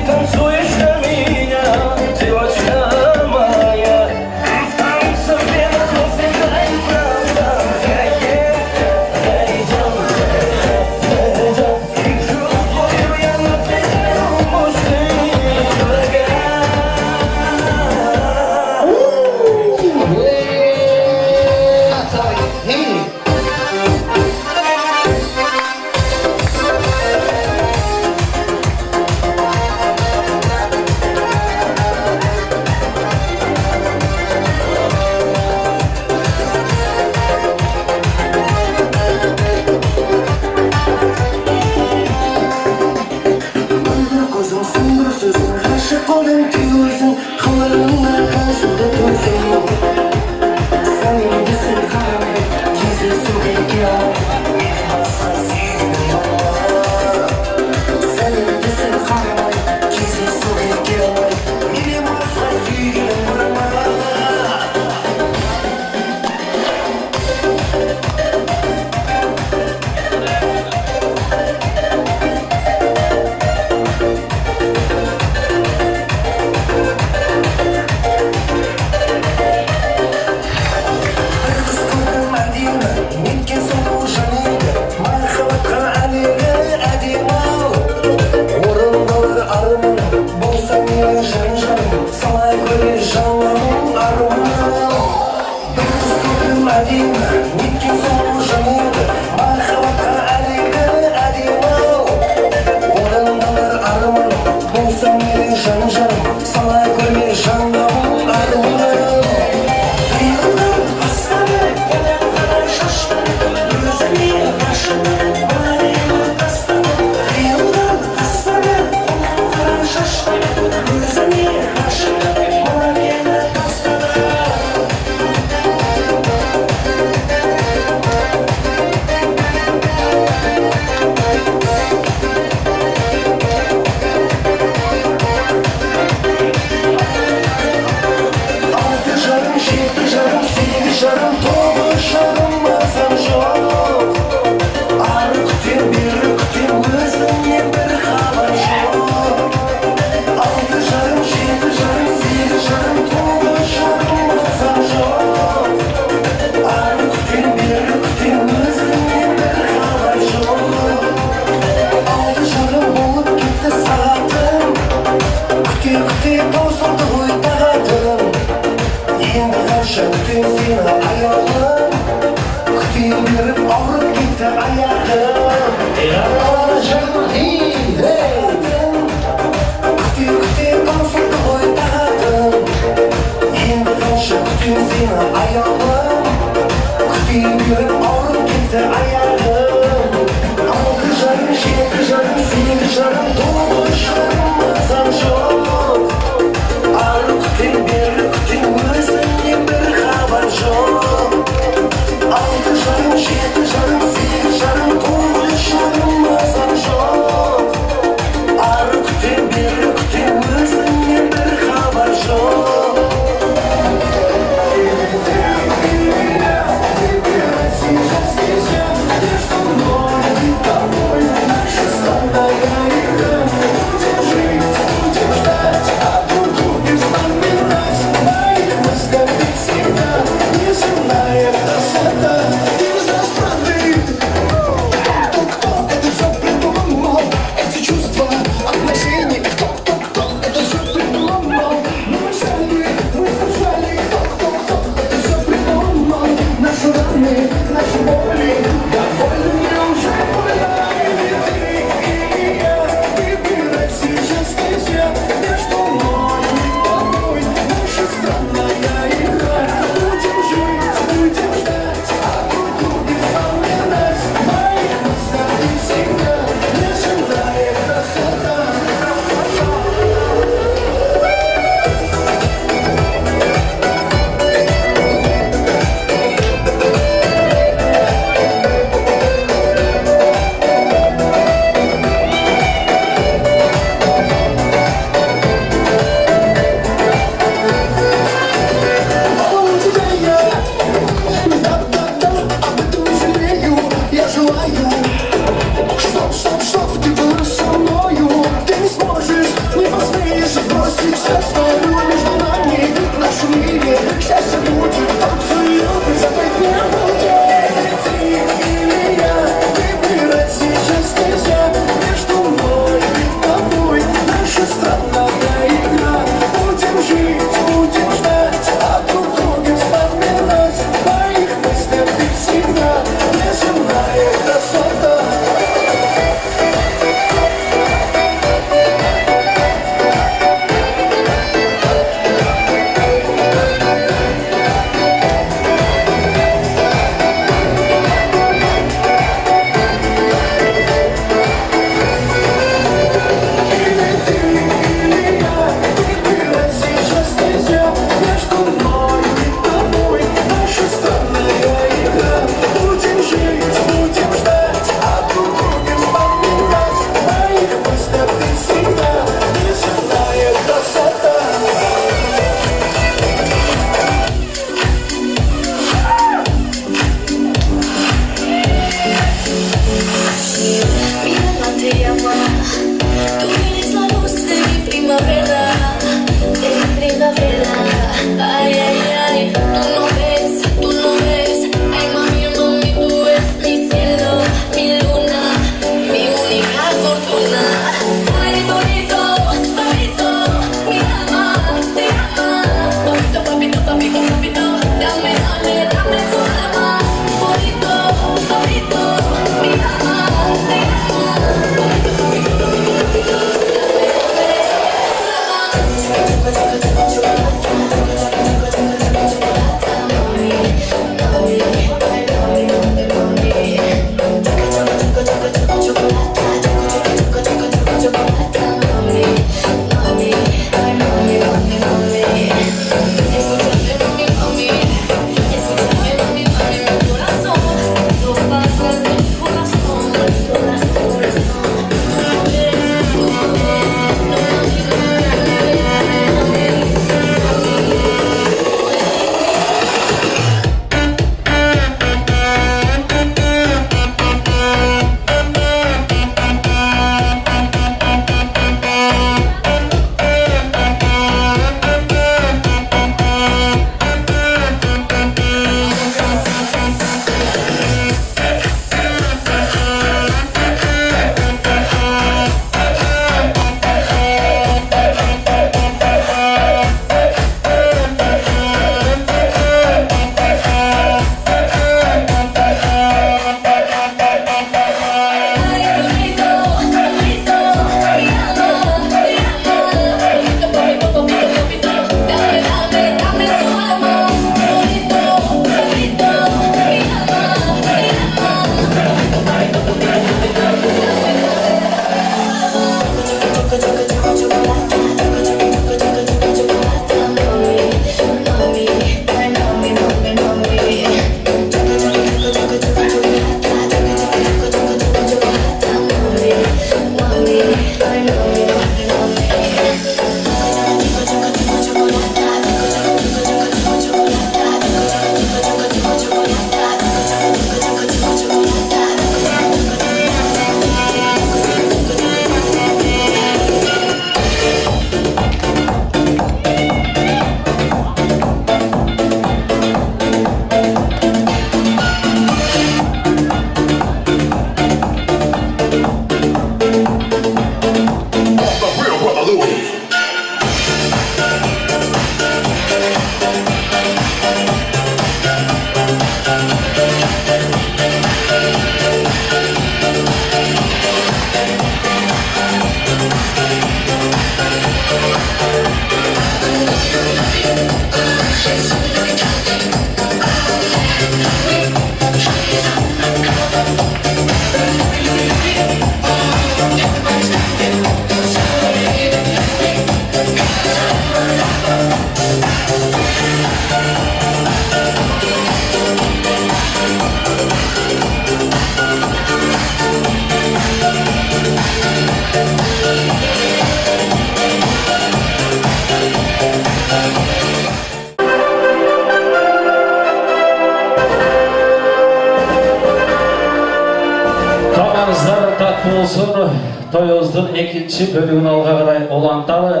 болсын, тойыбыздын экинчи бөлүгүн алга карай уланталы.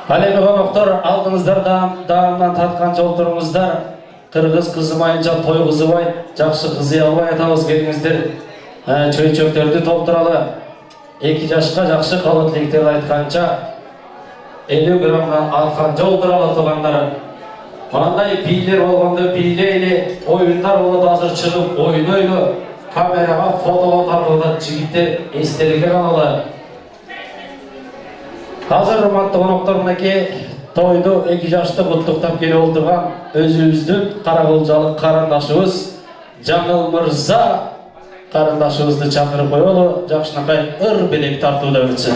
Ал эми коноктор, алдыңыздар даамдан таткан жолдоруңуздар. Кыргыз кызымайынча той кызыбай, жакшы кызый албай атабыз, келиңиздер. Чөйчөктөрдү топтуралы. 2 жашка жакшы калуу тилектерди айтканча 50 граммдан арткан жолдуралы туугандар. Мындай бийлер болгондо бийлейли, оюндар болот азыр чыгып ойнойлу. Камерага фотого тартылат жигиттер эстеликке калалы. Азыр урматтуу коноктор, мынакей тойду 2 жашты куттуктап келип отурган өзүбүздүн Каракылжалык карындашыбыз Жаңыл мырза карындашыбызды чакырып коелу, жакшынакай ыр белек тартууда өтсүн.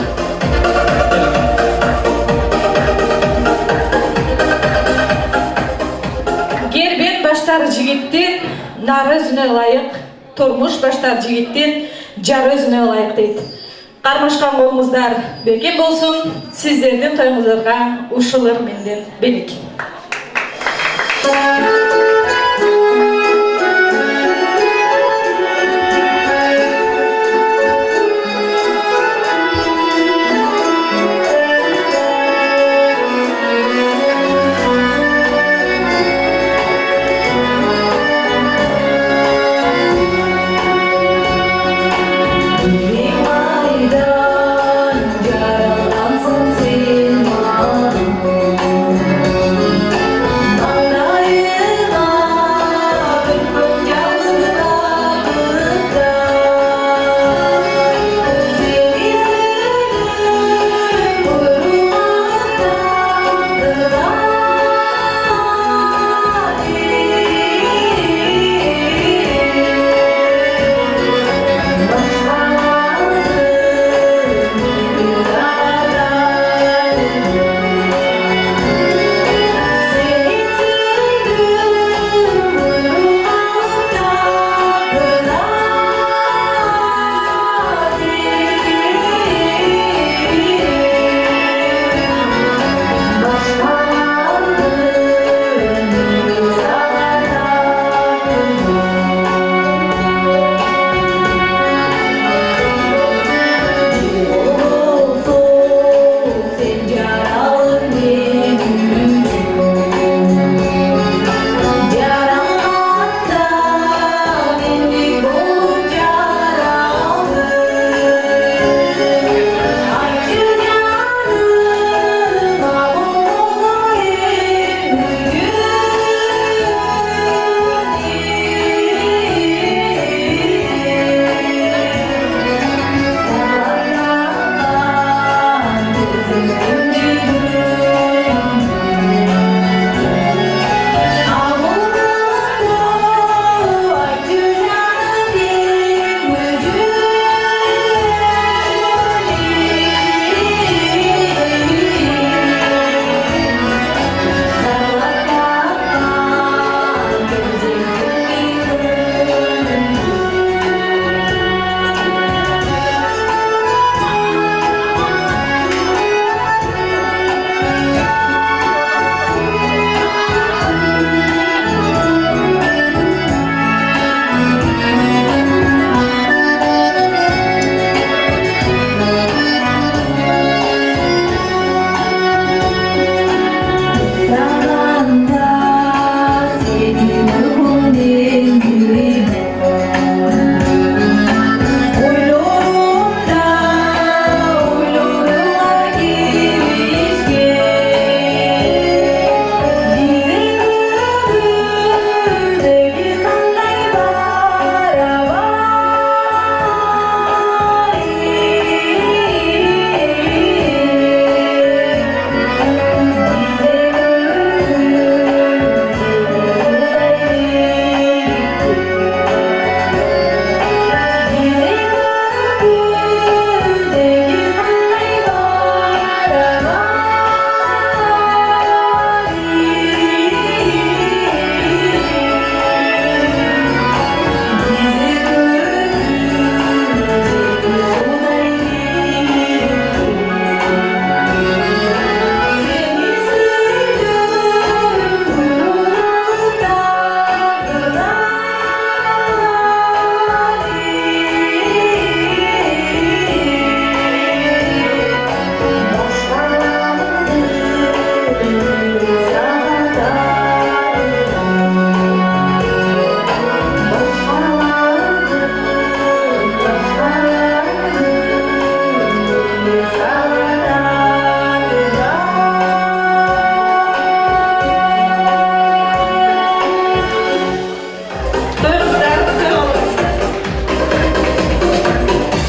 Кербет баштар жигиттин нары өзүнө ылайык, турмуш баштар жигиттин жары өзүнө ылайык дейт. Кармашкан колуңуздар береке болсун, сиздердин тоюңуздарга ушулар менден белек. Sen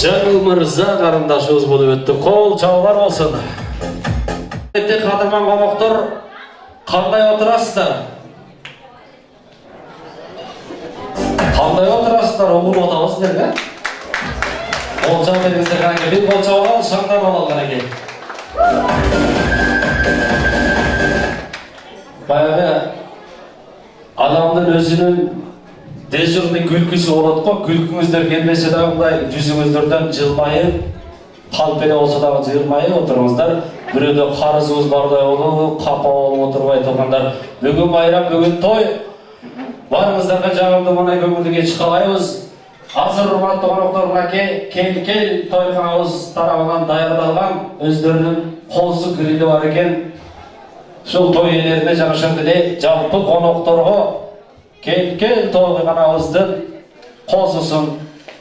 Жаңыл Мырза қарындашыбыз болып өтті. Қол чабулар болсын. Қадырман қонақтар, қандай отырасыздар? Қандай отырасыздар? Оғыр отауыз дерге? Қол чабу беріңіздер қанеке. Бір қол чабу ал, шаңдан ал қанеке. Баяғы адамның өзінің дежурный күлкісі болады қой, күлкіңіздер келмесе дағындай жүзіңіздерден жылмайып, қалпене болса дағы жығылмайып отырыңыздар. Біреуде қарызыңыз бардай олу, қапа олып отырбай тұрғандар. Бүгін байрам, бүгін той. Барыңыздарға жағымды мұнай көңілді кеш қалайбыз. Азыр ұрматты қонақтар кел тойханабыз тарабынан даярлалған өздерінің қозы грилі бар екен. Шул той иелеріне жаңышын діле жалпы қонақтарға кел тойханабыздың қозысын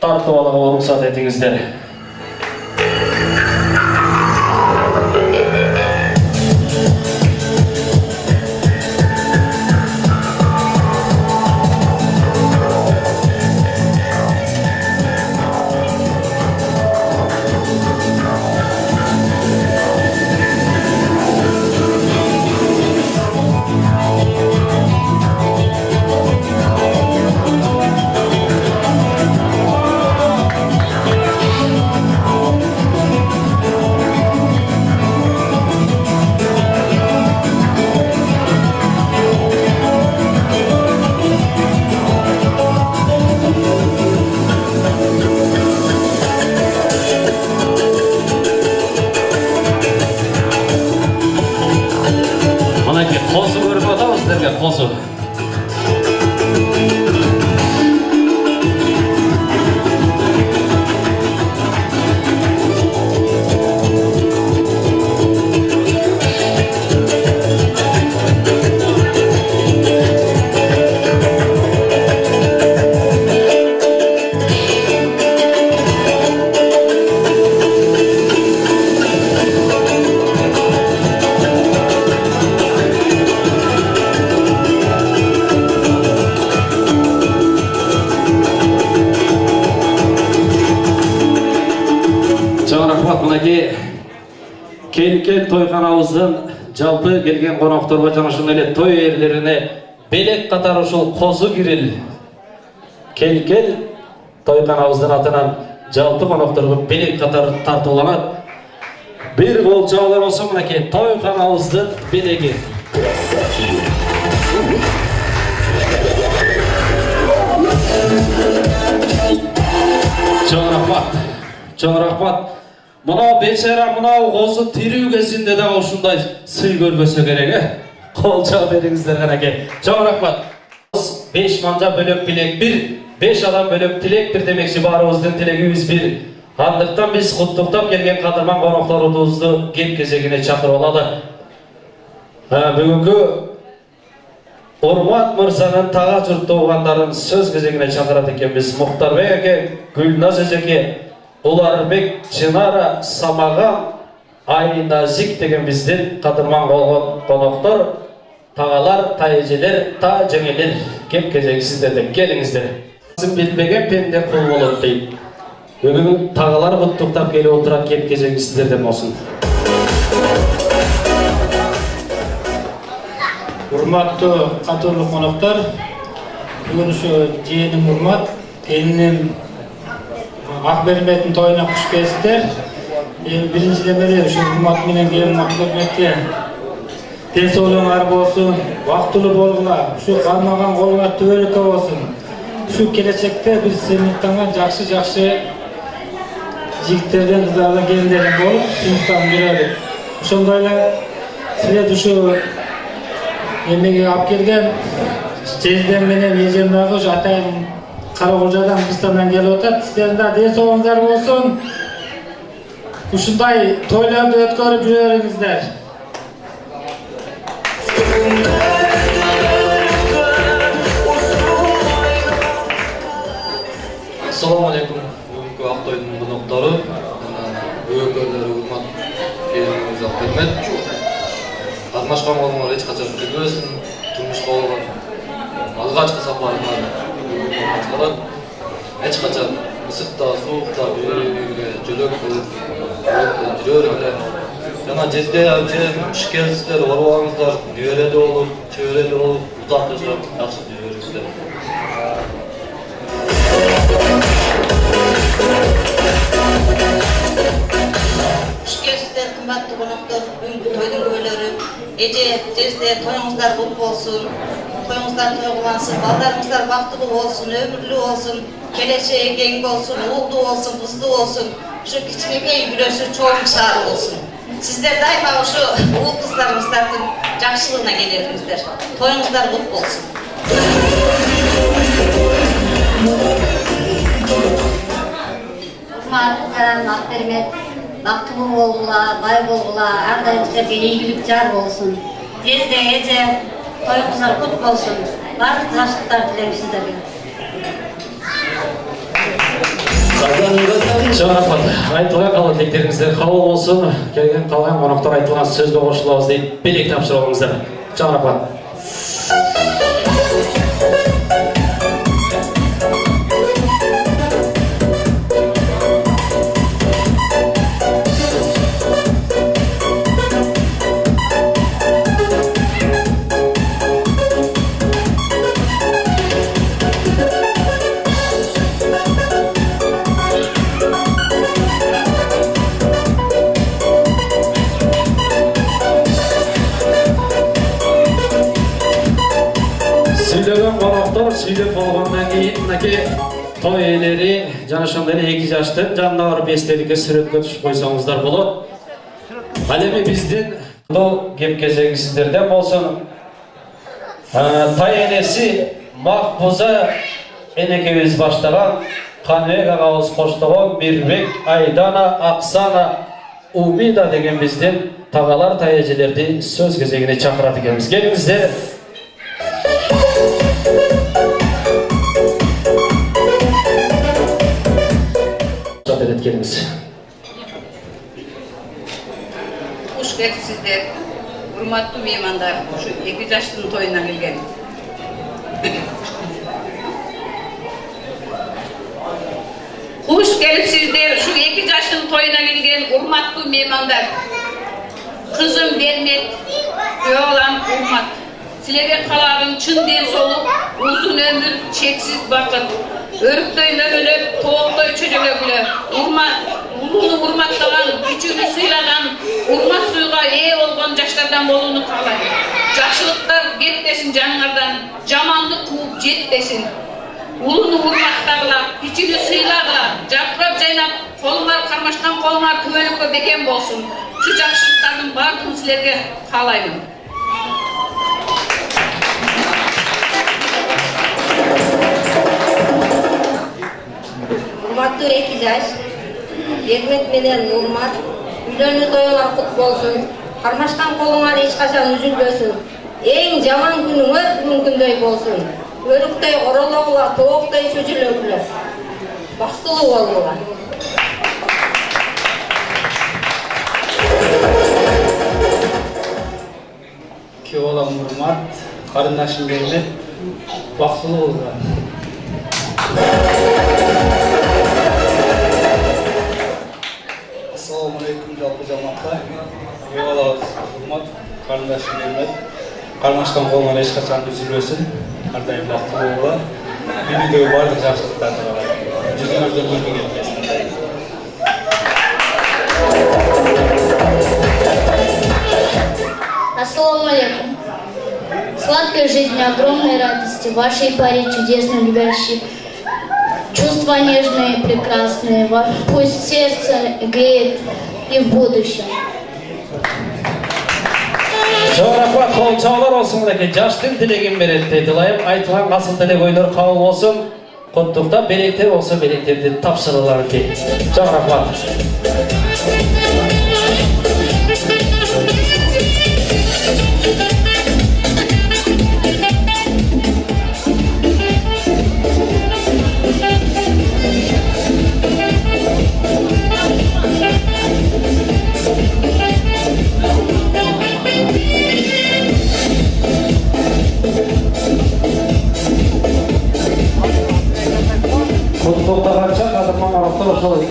тартып алуға рұқсат етіңіздер. Қосу көріп отамыз сіздерге қосу. Кел тойханабыздың жалпы келген қонақтарға жаңашын әле той иелеріне белек қатар ушул қозы кирил. Кел тойханабыздың атынан жалпы қонақтарға белек қатар тартыланат. Bir қол жаулар болсын мінекей тойханабыздың белегі. Чоң рахмат. Мынау бечара, мынау қозы тирүү кезінде де ушундай сый көрбөсө керек, Қол жау беріңіздер қанеке. Чоң рахмат. 5 манжа бөлөк билек 1, 5 адам бөлөк тилек 1 демекчи баарыбыздын тилегибиз 1. Андыктан биз куттуктап келген кадырман конокторубузду кеп кезегине чакырып алалы. Бүгүнкү Урмат Мырзанын тага журт туугандарын сөз кезегине чакырат экенбиз. Муктарбек эке, Гүлназ эжеке, Уларбек, Чынара, Самаган, Айназик деген биздин кадырман болгон коноктор, тағалар, тайжелер, та жеңелер, кеп кезеги сиздерден келиңиздер. Син билбеген пенде кул болот дейт. Бүгүн тағалар куттуктап келип отурат кеп кезеги сиздерден болсун. Урматтуу катарлуу коноктор, бүгүн ушу жээним Урмат, келиним Акберметтин тоюна куш келиптер. Биринчиден эле ушу Урмат менен келин Акберметке ден соолугуңар болсун, бактылуу болгула, ушу кармаган колуңар түбөлүккө болсун. Ушу келечекте биз сыймыктанган жакшы жигиттерден, кыздардан, келиндерден болуп, сыймыктанып жүрөлү. Ошондой эле силер ушу эмеге алып келген жездем менен эжем дагы ушу атайын Каракожадан Кыргызстандан келип атат. Сиздердин да ден соолугуңар болсун. Ушундай тойлорду өткөрүп жүрөңүздөр. Assalamu alaikum. Бүгүнкү ак тойдун коноктору, бөөкөрлөрү Урмат келиниңиз Акбермет. Катнашкан колуңар эч качан күтүлбөсүн. Турмушка болгон алгачкы сапарыңар эч качан ысыкта суукта үйрөгүлө жөлөк болуп жүрөр эле. Жана жерде же куш келсиздер, оорубаңыздар, небереде болуп, чөбүреде болуп, узак жашап жакшы жүрүңүздөр. Куш келсиздер, кымбаттуу коноктор, бүгүнкү тойдун күбөлөрү, эже, жезде тоюңуздар кут болсун, тоюңуздар той кылансын, балдарыңыздар бактылуу болсун, өмүрлүү болсун, келечеги кең болсун, уулдуу болсун, кыздуу болсун, ушу кичинекей күлөсү чоң шаар болсун. Сиздер дайыма ушу уул кыздарыңыздардын жакшылыгына келетиңиздер. Тоюңуздар кут болсун. Урмат жаран Акбермет, бактылуу болгула, бай болгула, ар дайым силерге ийгилик жар болсун. Жезде эже, тоюңуздар кут болсун. Баардык жакшылыктар тилейм сиздерге. Жана рахмат. Айтылган калган тилектериңиздер кабыл болсун. Келген калган коноктор айтылган сөзгө кошулабыз дейт. Белек тапшырып алыңыздар. Жана рахмат. Сүйлөп болгондон кийин мынакей той ээлери жана ошондой эле 2 жаштын жанына барып эстеликке сүрөткө түшүп койсоңуздар болот. Ал эми биздин бул кеп кезеги сиздерден болсун. Тай энеси Макбуза энекебиз баштаган Каныбек агабыз коштогон Мирбек, Айдана, Аксана, Умида деген биздин тагалар тай эжелерди сөз кезегине чакырат экенбиз. Келиңиздер. Келіңіз. Куш келипсиздер, урматтуу меймандар, ушу 2 жаштын тоюна келген. Куш келипсиздер, ушу 2 жаштын тоюна келген урматтуу меймандар. Кызым Бермет, балам Урмат. Силерге каларым чын ден соолук, узун өмүр, чексиз бакыт. Өрүктөй мөмөлөп, тооктой чөжөлөгүлө, улууну урматтаган, күчүнү сыйлаган, урмат суюга ээ болгон жаштардан болууну каалайм. Жакшылыктар кетпесин жаныңардан, жамандык кууп жетпесин. Улууну урматтагыла, күчүнү сыйлагыла, жапырап жайнап, колуңар кармашкан колуңар күбөлүккө бекем болсун. Şu жакшылыктардын баардыгын силерге каалаймын. Урматтуу 2 жаш, Бермет менен Урмат, үйлөнүү тойлар кут болсун, кармашкан колуңар эч качан үзүлбөсүн. Эң жаман күнүңөр бүгүнкүндөй болсун. Өрүктөй орологула, тооктой чөжүлөгүлө. Бактылуу болгула. Балам Урмат, карындашым Бермет, бактылуу болгула. Assalamu alaikum жалпы жамаатка. Балабыз Урмат, карындашым Бермет, кармашкан колуңар эч качан үзүлбөсүн. Ар дайым бактылуу болгула. Үйдөгү бардык жакшылыктарды каалайм. Жүзүңөрдөн күлкү келбесин. Ассаламу алейкум. Сладкой жизни, огромной радости, вашей паре чудесной, любящей, чувства нежные, прекрасные, пусть сердце греет и в будущем. Жогоракка кол чабуулар болсун мынакей жаштын тилегин берет дейт ылайым. Айтылган касыл тилек ойлор кабыл болсун. Коттуктап белектер болсо белектерди тапшырылар дейт. Жогоракка. Тоқтағанша қадырма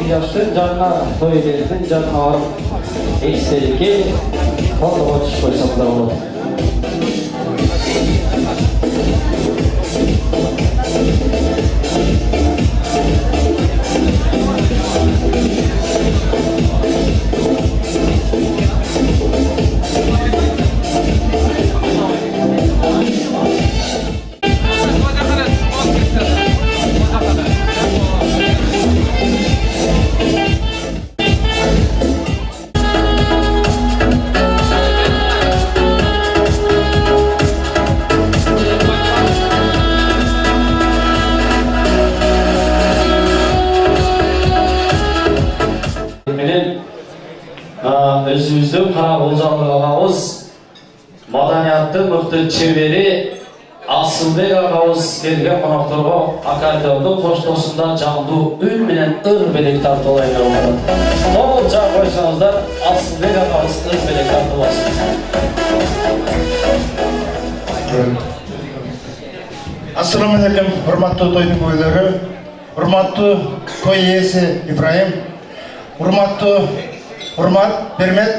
2 жаштын жанына той элердин жанына барып эстеликке фотого түшүп койсок да болот. Өзүбүздүн кара болжамдык агабыз, маданияттын мыкты чебери Асылбек агабыз келген конокторго аккордеондун коштоосунда жандуу үн менен ыр белек тартуулайын деп атат. Кол жак койсоңуздар, Асылбек агабыз ыр белек тартууласын. Ассаламу алейкум, урматтуу тойдун көйлөрү, урматтуу той ээси Ибраим, урмат Бермет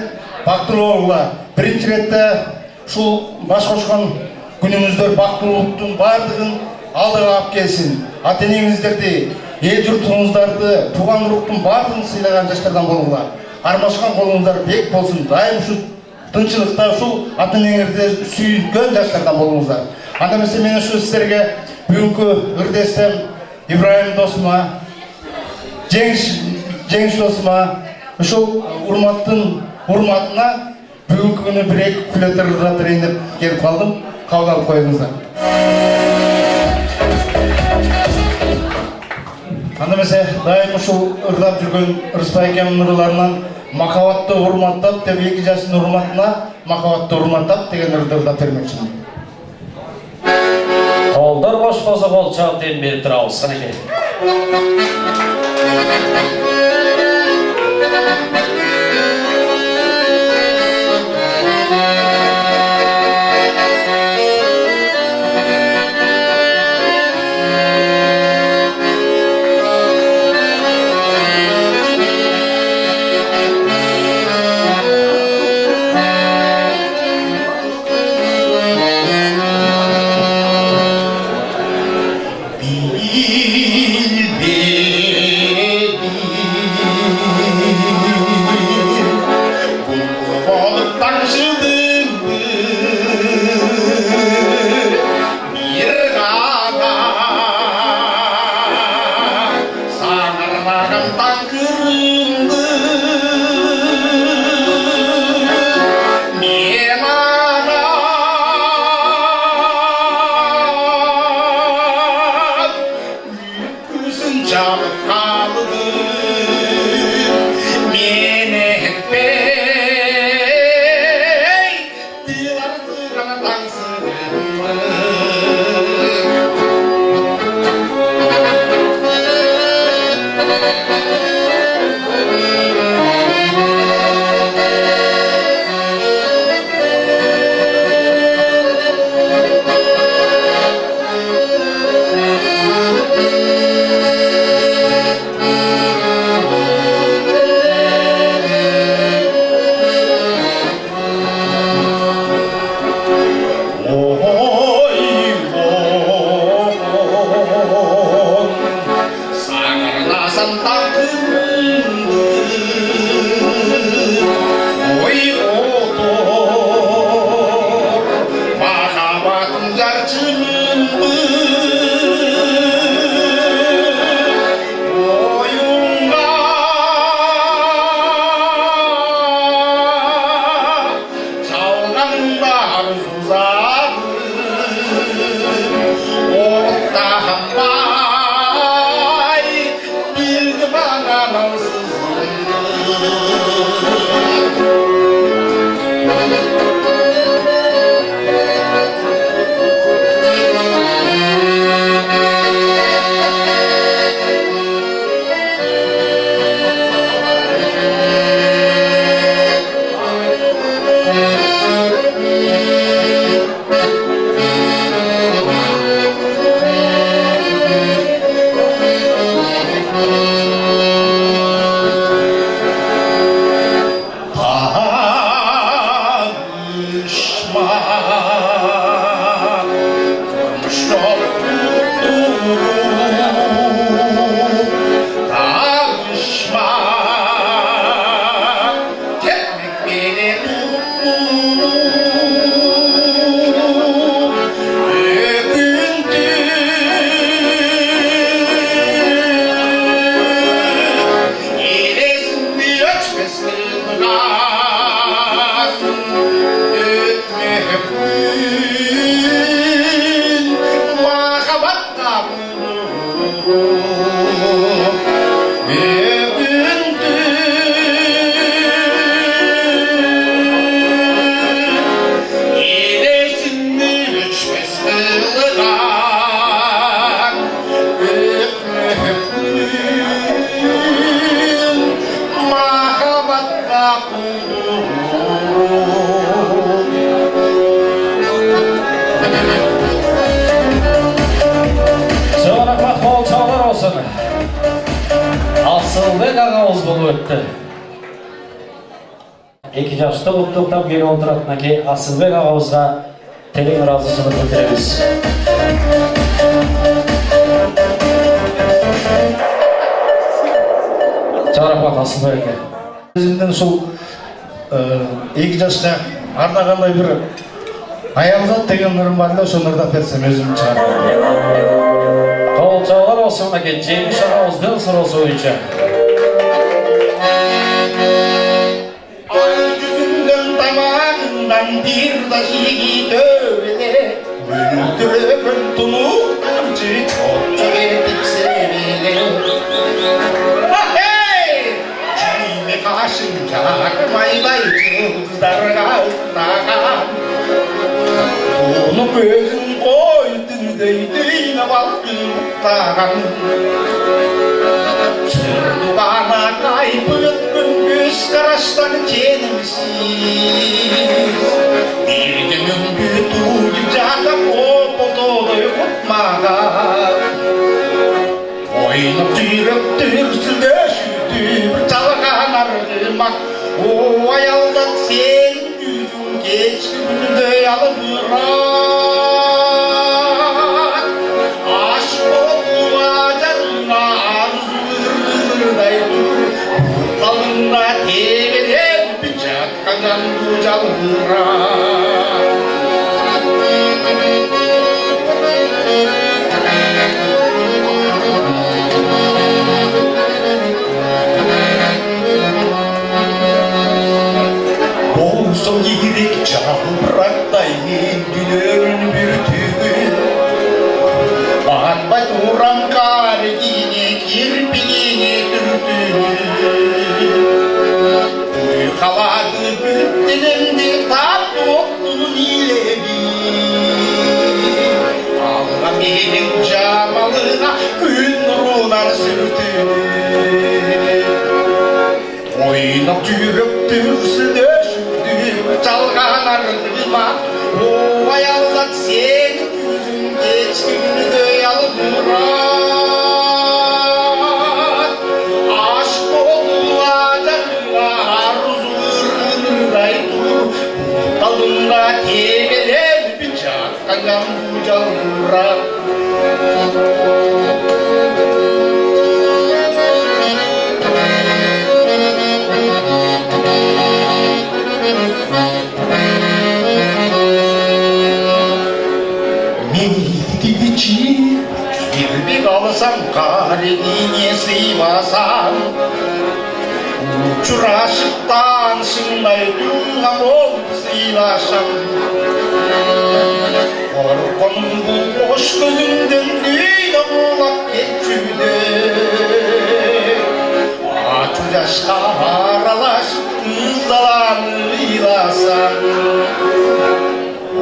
Бактылуулуна биринчи иретте ушул баш кошкон күнүңүздөр бактылуулуктун баардыгын алдыга алып келсин. Ата энеңиздерди, эл журтуңуздарды, тууган уруктун баардыгын сыйлаган жаштардан болуңар. Армашкан колуңуздар бек болсун. Дайым ушул тынчылыкта ушул ата энеңерди сүйүткөн жаштардан болуңуздар. Анда эмесе мен ушу сиздерге бүгүнкү ырдестем Ибраим досума, Жеңиш досума ушул урматтын урматына бүгүнкү күнү бир-эки күлөтөр ырдатырайын деп келип калдым. Кабыл алып коюңуздар. Анда эмесе дайым ушул ырдап жүргөн Рыспай экемдин ырларынан махабатты урматтап деп 2 жаштын урматына махабатты урматтап деген ырды ырдап бермекчимин. Колдор бош болсо кол чап дем берип турабыз. Канекей. Асылбек ағамыз болып өтті. 2 жашты құттықтап келіп отыратыннан кейін Асылбек ағамызға терең разышылық білдіреміз. Жарапат Асылбек. Өзімден сол 2 жасқа арнағандай бір аялзат деген нұрым бар да, соны ырдап берсем өзім шығармын. Қолшаулар осымен әке Жеңіш ағамыздың сұрасы бойынша. Ай жүзімдің тамағынан бір да жиги төбеле, өлтірігін тұнық тамшы отчы кетіп себеле. Күйме қашын жақмайлай жұлдыздарға ұқтаған, оны көзін қойдыңдай дейін балқықтаған. Сұрдуғана қайпы өткін көз қараштан тенімсіз, берген үмбі туып жатып опылдой құтмаған. Ойнап жүріп түрсілді шүтіп жалған арғымақ, о аялдан сен жүзің кешкі күнді алып ұрақ. Ашық болуға жарына арзуырдай тұр, қалыңда тебелеп жатқан жанды жалғырақ. Болсың керек жалбырақтай дүлерін бір түгіл, батпай тұрам қаргине кірпігіне түртүгіл. Ұйқалады бүттінімді тап оқтың елеби, алға менің жамалыға күн нұрынан сүртүгіл. Ойнап жүріп түрсіді жалған арғыма, о аялдан сен жүзің кешкі күнді алып ұрақ. Ашық болуға жарына арзуырдай тұр, қалыңда тебелеп жатқан жанды жалғырақ. Ербек алсам қарегіне сыймасам, ұшырашықтан шыңдай туған болып сыйлашам. Қорқын бұл қош көзіңден үйді болап кетшуде, аты жасқа аралашып қыздаланы ұйласам.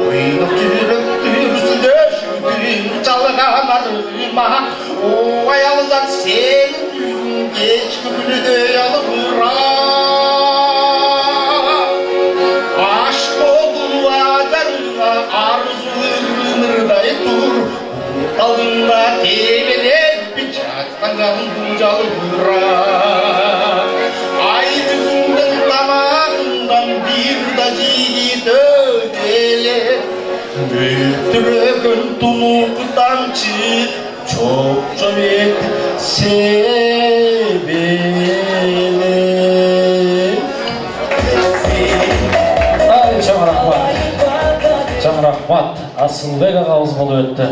Ойнап жүріп түрсіде жалған арғыма, о аялдан сен жүзің кешкі күнді алып ұрақ. Ашық болуға жарына арзуырдай тұр, қалыңда тебелеп жатқан жанды жалғырақ. Ай жүзіңдің тамағынан бір да жиги төбелеп, өлтірігін тұнық тамшы çok sebele. Çok rahmat. Asılbek ağamız bunu öttü.